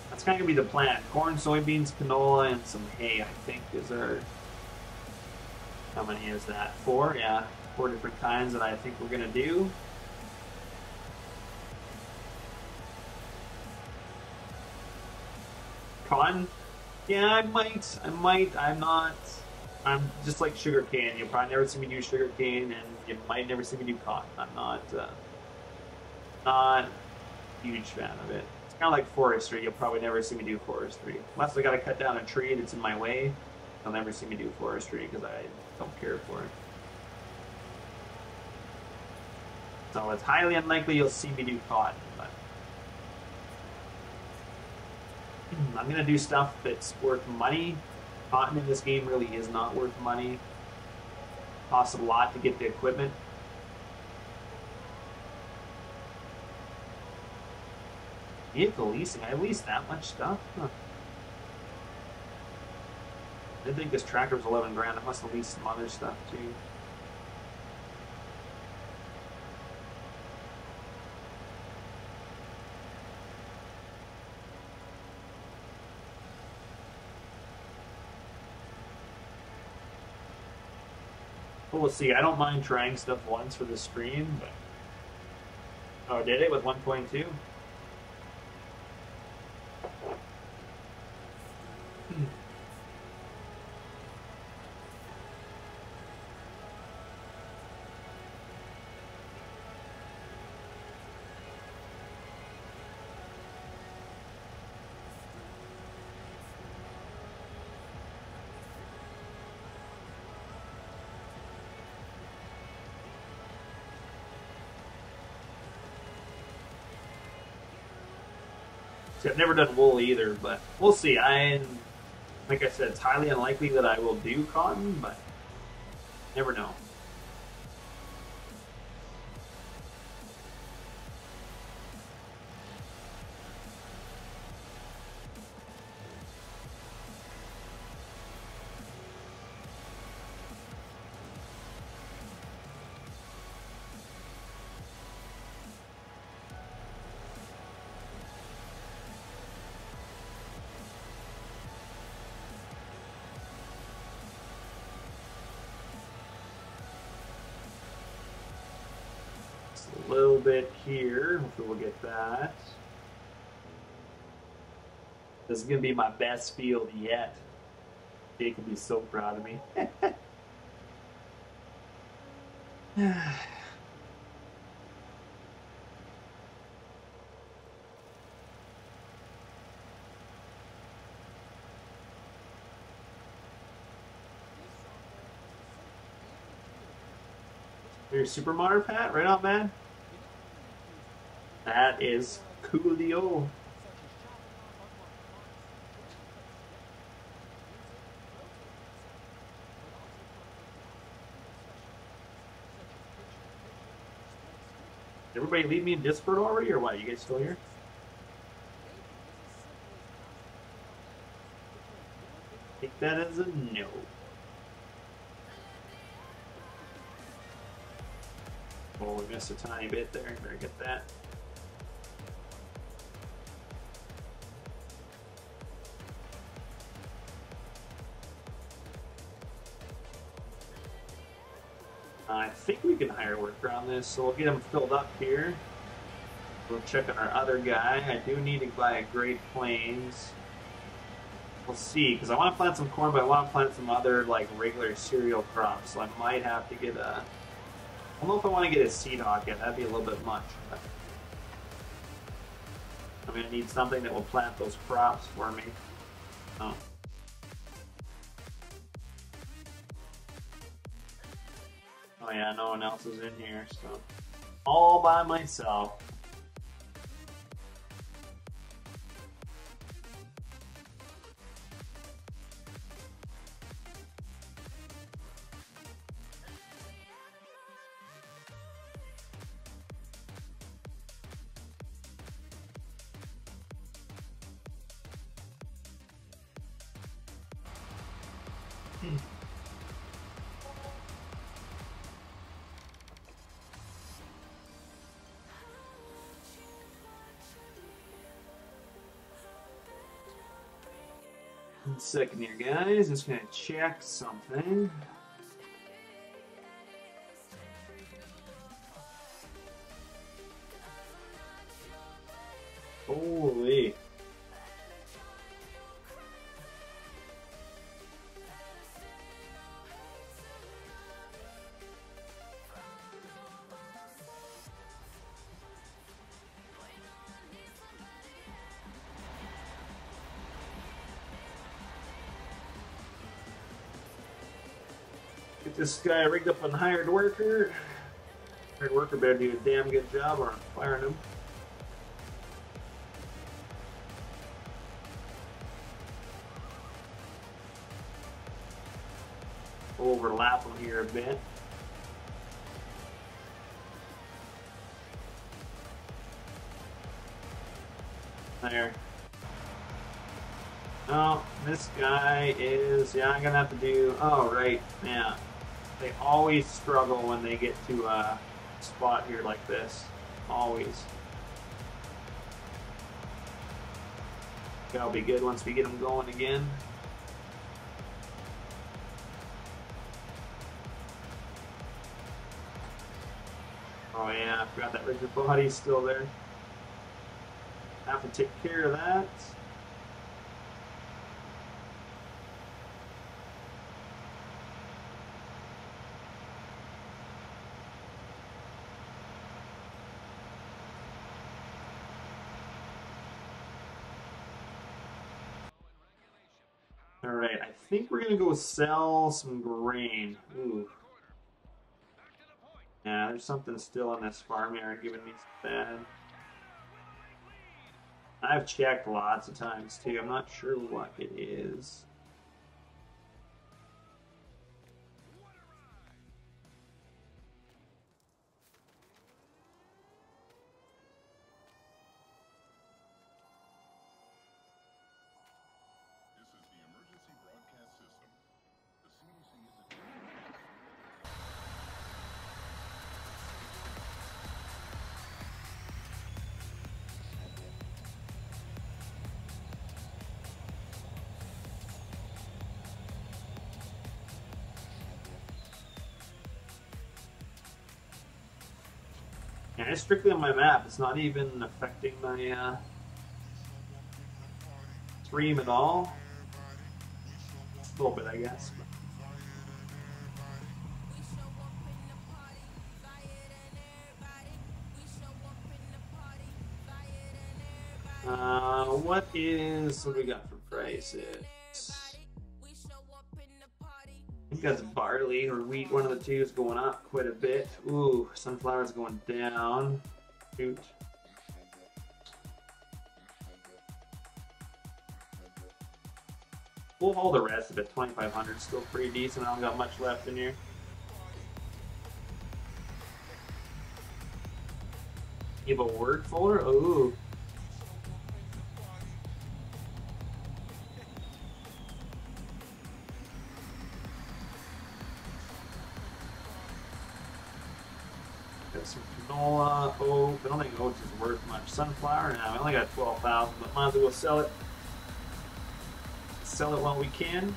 That's kind of going to be the plan. Corn, soybeans, canola, and some hay, I think, is our... How many is that? 4? Yeah, 4 different kinds that I think we're going to do. Cotton? Yeah, I might. I'm just like sugar cane. You'll probably never see me do sugar cane, and you might never see me do cotton. I'm not a huge fan of it. It's kind of like forestry. You'll probably never see me do forestry. Unless I got to cut down a tree that's in my way, you'll never see me do forestry because I don't care for it. So it's highly unlikely you'll see me do cotton, but I'm going to do stuff that's worth money. Cotton in this game really is not worth money. Costs a lot to get the equipment. Vehicle leasing? I leased that much stuff? Huh. I didn't think this tractor was 11 grand. I must have leased some other stuff too. Well, we'll see. I don't mind trying stuff once for the stream, but... Oh, did it with 1.2? I've never done wool either, but we'll see. Like I said, it's highly unlikely that I will do cotton, but never know. Just a little bit here. Hopefully we'll get that. This is going to be my best field yet. Jake will be so proud of me. Your Super Mario Pat, right on, man. That is coolio. Everybody leave me in Discord already, or what? You guys still here? Take that as a no. Oh, we missed a tiny bit there. Better get that. I think we can hire worker on this, so we'll get him filled up here. We'll check on our other guy. I do need to buy a Great Plains. We'll see, because I want to plant some corn, but I want to plant some other like regular cereal crops. So I might have to get a. I don't know if I want to get a seed hog yet. That'd be a little bit much. But I'm gonna need something that will plant those crops for me. Oh. Oh yeah, no one else is in here, so all by myself. One second here, guys. Just gonna check something. Holy. Get this guy rigged up on hired worker. Hired worker better do a damn good job or I'm firing him. We'll overlap him here a bit. There. Oh, this guy is, yeah, I'm gonna have to do, oh, right, yeah. They always struggle when they get to a spot here like this. Always. That'll be good once we get them going again. Oh yeah, I forgot that rigid body's still there. Have to take care of that. Alright, I think we're gonna go sell some grain. Ooh. Yeah, there's something still in this farmyard giving me some bad. I've checked lots of times too. I'm not sure what it is. Yeah, it's strictly on my map. It's not even affecting my stream at all. A little bit, I guess. What do we got for prices? I think that's barley or wheat. One of the two is going up quite a bit. Ooh, sunflower's going down. Shoot. We'll hold the rest of it. 2,500 still pretty decent. I don't got much left in here. You have a word folder? Ooh. Got some canola, oat. I don't think oats is worth much. Sunflower now. I only got 12,000, but might as well sell it. Sell it while we can.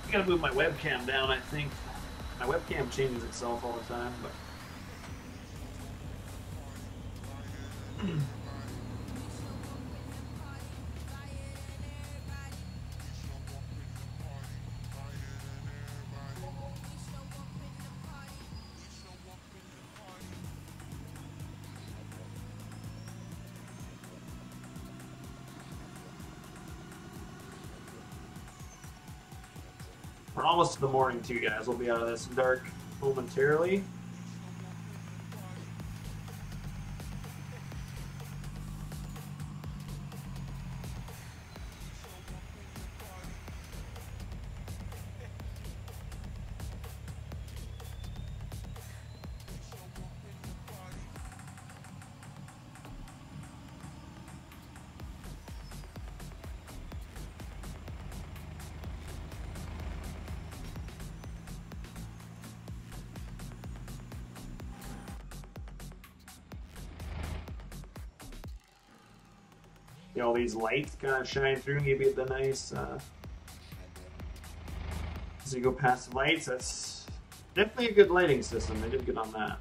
I gotta move my webcam down, I think. My webcam changes itself all the time, but we're almost to the morning too, guys. We'll be out of this dark momentarily. All these lights kind of shine through and give you the nice as you go past the lights. That's definitely a good lighting system. They did good on that.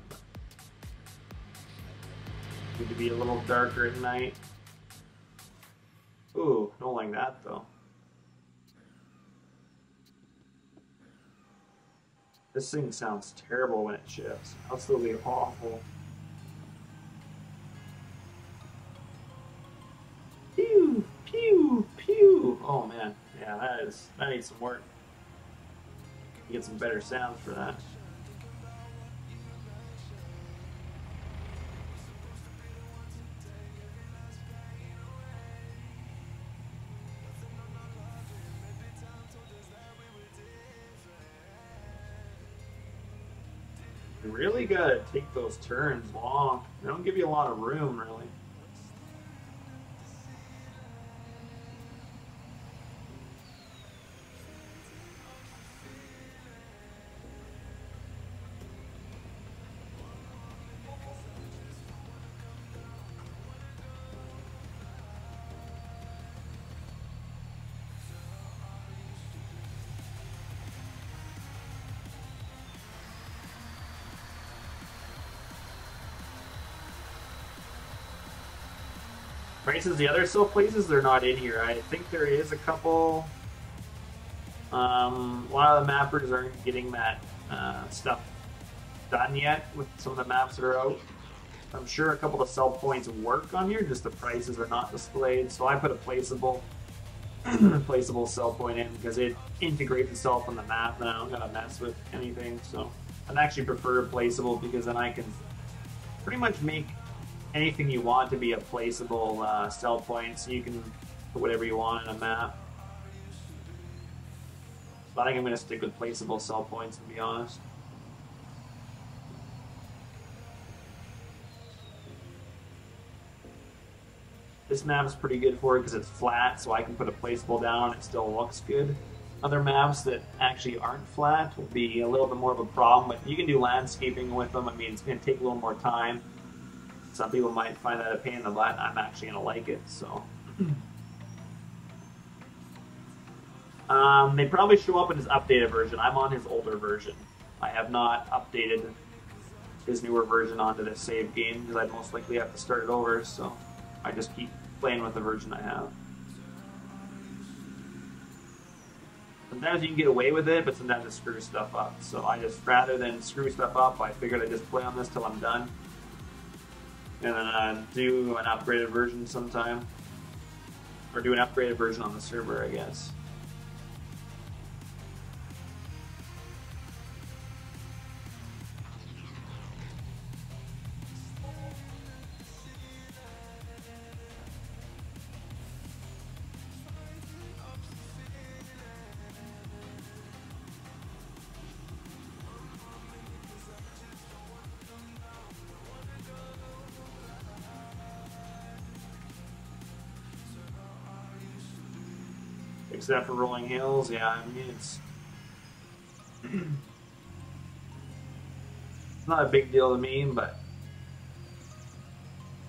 Need to be a little darker at night. Ooh, don't like that though. This thing sounds terrible when it ships. Absolutely awful. Pew, pew, pew. Oh man, yeah, that needs some work. Get some better sounds for that. You really gotta take those turns long. They don't give you a lot of room, really. Prices, the other silk places, they're not in here. I think there is a couple. A lot of the mappers aren't getting that stuff done yet with some of the maps that are out. I'm sure a couple of sell points work on here, just the prices are not displayed. So I put a placeable placeable sell point in because it integrates itself on the map and I don't gotta mess with anything. So I'd actually prefer placeable because then I can pretty much make anything you want to be a placeable sell point, so you can put whatever you want in a map. But I think I'm going to stick with placeable sell points, to be honest. This map is pretty good for it because it's flat, so I can put a placeable down and it still looks good. Other maps that actually aren't flat will be a little bit more of a problem, but you can do landscaping with them. I mean, it's going to take a little more time. Some people might find that a pain in the butt. I'm actually going to like it, so. They probably show up in his updated version. I'm on his older version. I have not updated his newer version onto the save game because I'd most likely have to start it over, so I just keep playing with the version I have. Sometimes you can get away with it, but sometimes it screws stuff up. So I just, rather than screw stuff up, I figured I'd just play on this till I'm done. And then do an upgraded version sometime. Or do an upgraded version on the server, I guess. Except for Rolling Hills, yeah, I mean, it's not a big deal to me, but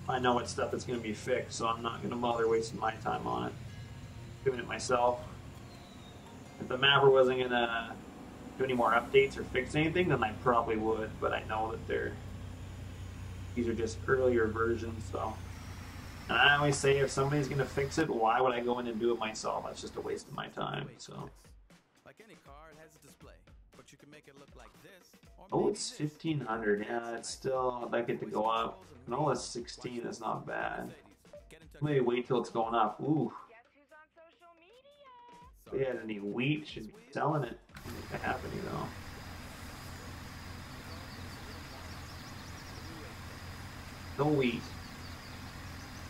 I know what stuff is going to be fixed, so I'm not going to bother wasting my time on it. Doing it myself. If the mapper wasn't going to do any more updates or fix anything, then I probably would, but I know that these are just earlier versions, so. And I always say, if somebody's going to fix it, why would I go in and do it myself? That's just a waste of my time, so. Like any car, it has a display, but you can make it look like this. Oh, it's 1500. Yeah, it's still, I'd like it to go up. No, it's 16 is not bad. Maybe wait till it's going up. Ooh. If they had any wheat, should be selling it. Make that happen, you know. No wheat.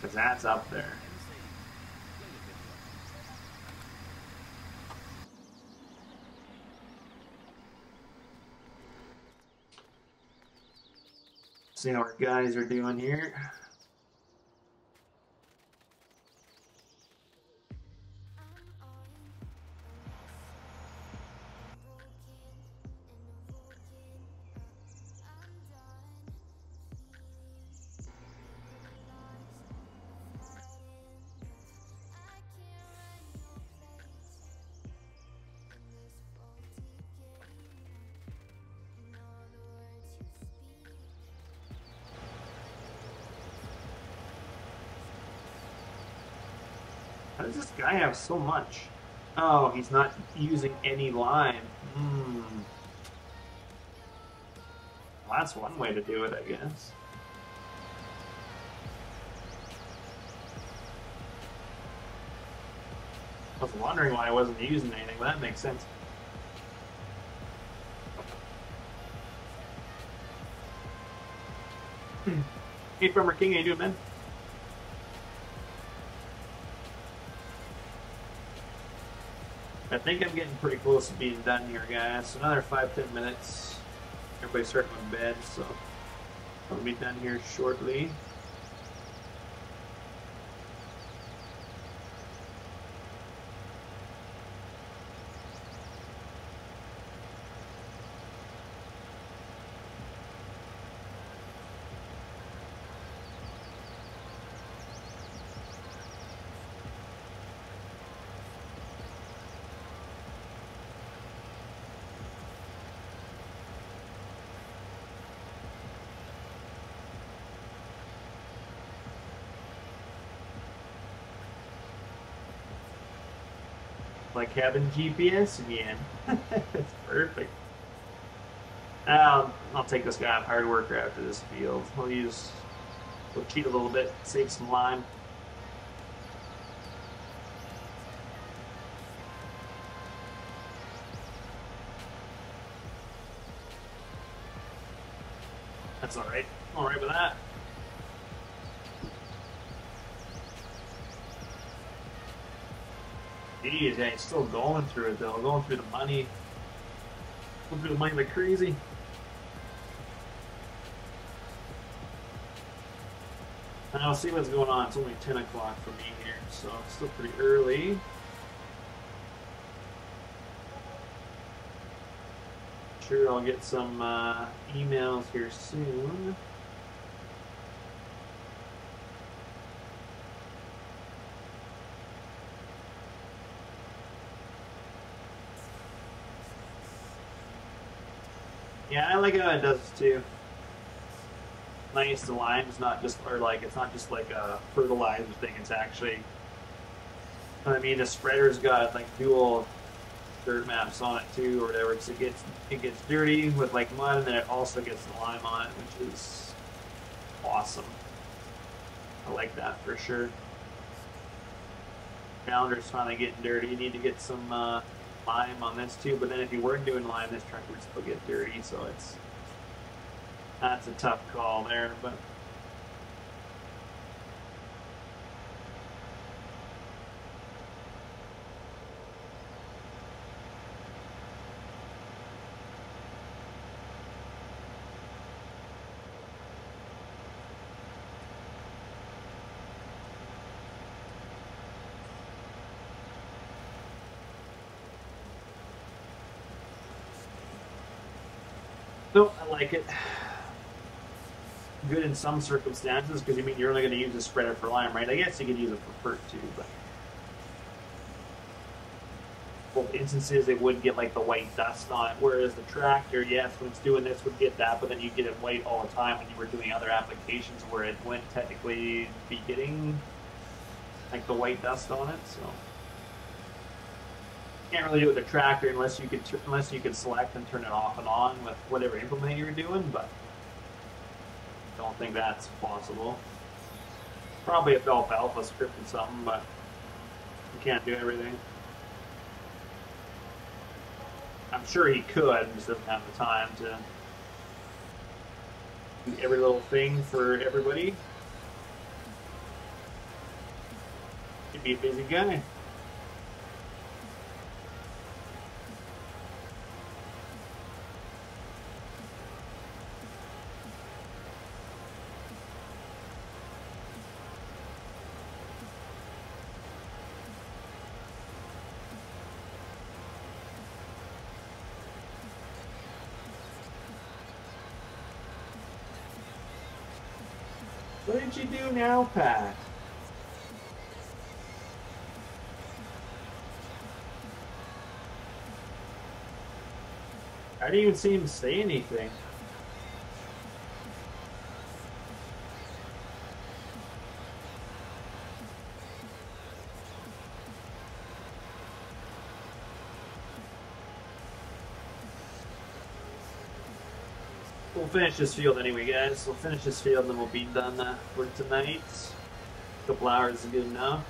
Because that's up there. See how our guys are doing here. How does this guy have so much? Oh, he's not using any lime. Well, that's one way to do it, I guess. I was wondering why I wasn't using anything, but that makes sense. Hey, Farmer King, how you doing, man? I think I'm getting pretty close to being done here, guys. Another 5-10 minutes. Everybody's starting to bed, so I'll be done here shortly. Like having GPS again. It's perfect. I'll take this guy off hard worker after this field. We'll cheat a little bit, save some lime. That's alright. Alright with that. Jeez, yeah, he's still going through it though, going through the money. Going through the money like crazy. And I'll see what's going on. It's only 10 o'clock for me here, so it's still pretty early. Sure, I'll get some emails here soon. Yeah, I like how it does too. Nice, the lime's not just, or like, it's not just like a fertilizer thing, it's actually, I mean, the spreader's got like dual dirt maps on it too, or whatever, because it gets dirty with like mud, and then it also gets the lime on it, which is awesome. I like that for sure. Calendar's finally getting dirty. You need to get some lime on this too, but then if you weren't doing lime, this truck would still get dirty, so that's a tough call there, but no, I like it. Good in some circumstances, because you mean you're only going to use a spreader for lime, right? I guess you could use it for pert too, but both instances it would get like the white dust on it, whereas the tractor, yes, when it's doing this would get that, but then you get it white all the time when you were doing other applications where it wouldn't technically be getting like the white dust on it, so can't really do it with the tractor unless you could select and turn it off and on with whatever implement you're doing, but don't think that's possible. Probably a alpha script or something, but you can't do everything. I'm sure he could, just doesn't have the time to do every little thing for everybody. He'd be a busy guy. What did you do now, Pat? I didn't even see him say anything. We'll finish this field anyway, guys. We'll finish this field and then we'll be done for tonight. A couple hours is good enough.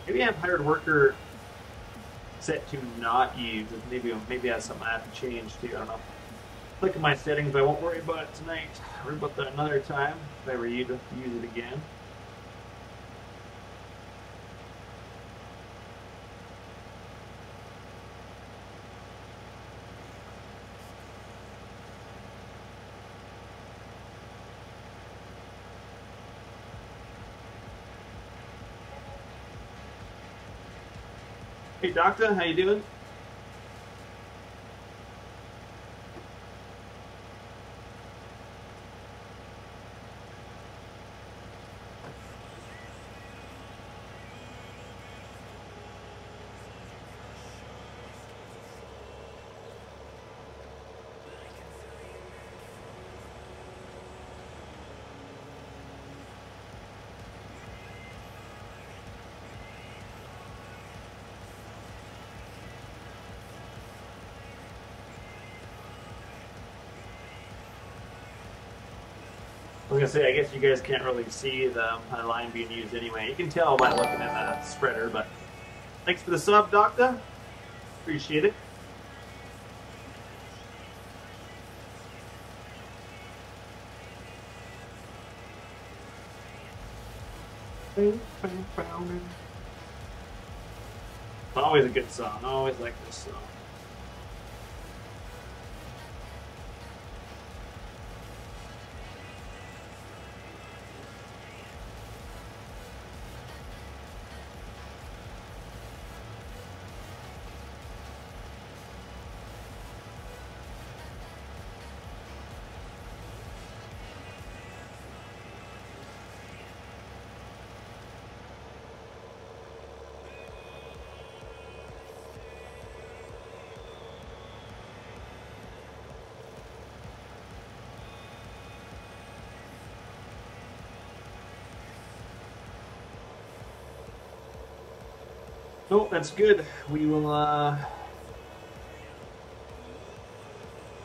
Maybe I have hired worker set to not use. Maybe that's something I have to change too. I don't know. Look at my settings, but I won't worry about it tonight. I'll worry about that another time if I ever use it again. Hey, Doctor, how you doing? I was gonna say, I guess you guys can't really see the line being used anyway. You can tell by looking at the spreader, but thanks for the sub, Doctor. Appreciate it. Always a good song. I always like this song. No, that's good. We will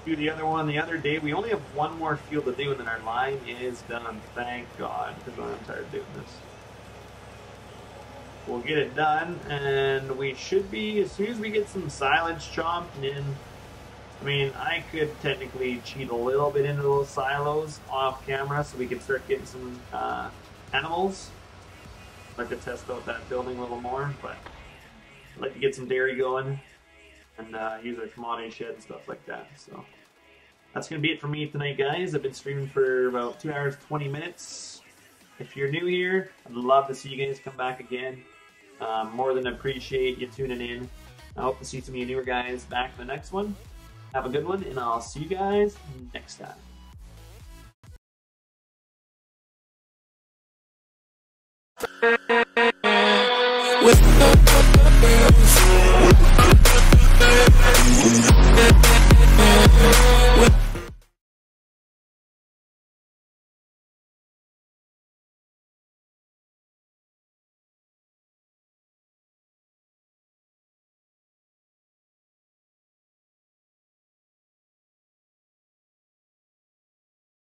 do the other one the other day. We only have one more field to do, and then our line is done. Thank God, because I'm tired of doing this. We'll get it done, and we should be, as soon as we get some silage chopped in. I mean, I could technically cheat a little bit into those silos off camera so we can start getting some animals. I'd like to test out that building a little more, but I'd like to get some dairy going and use our commodity shed and stuff like that. So that's going to be it for me tonight, guys. I've been streaming for about 2 hours, 20 minutes. If you're new here, I'd love to see you guys come back again. More than appreciate you tuning in. I hope to see some of you newer guys back in the next one. Have a good one, and I'll see you guys next time.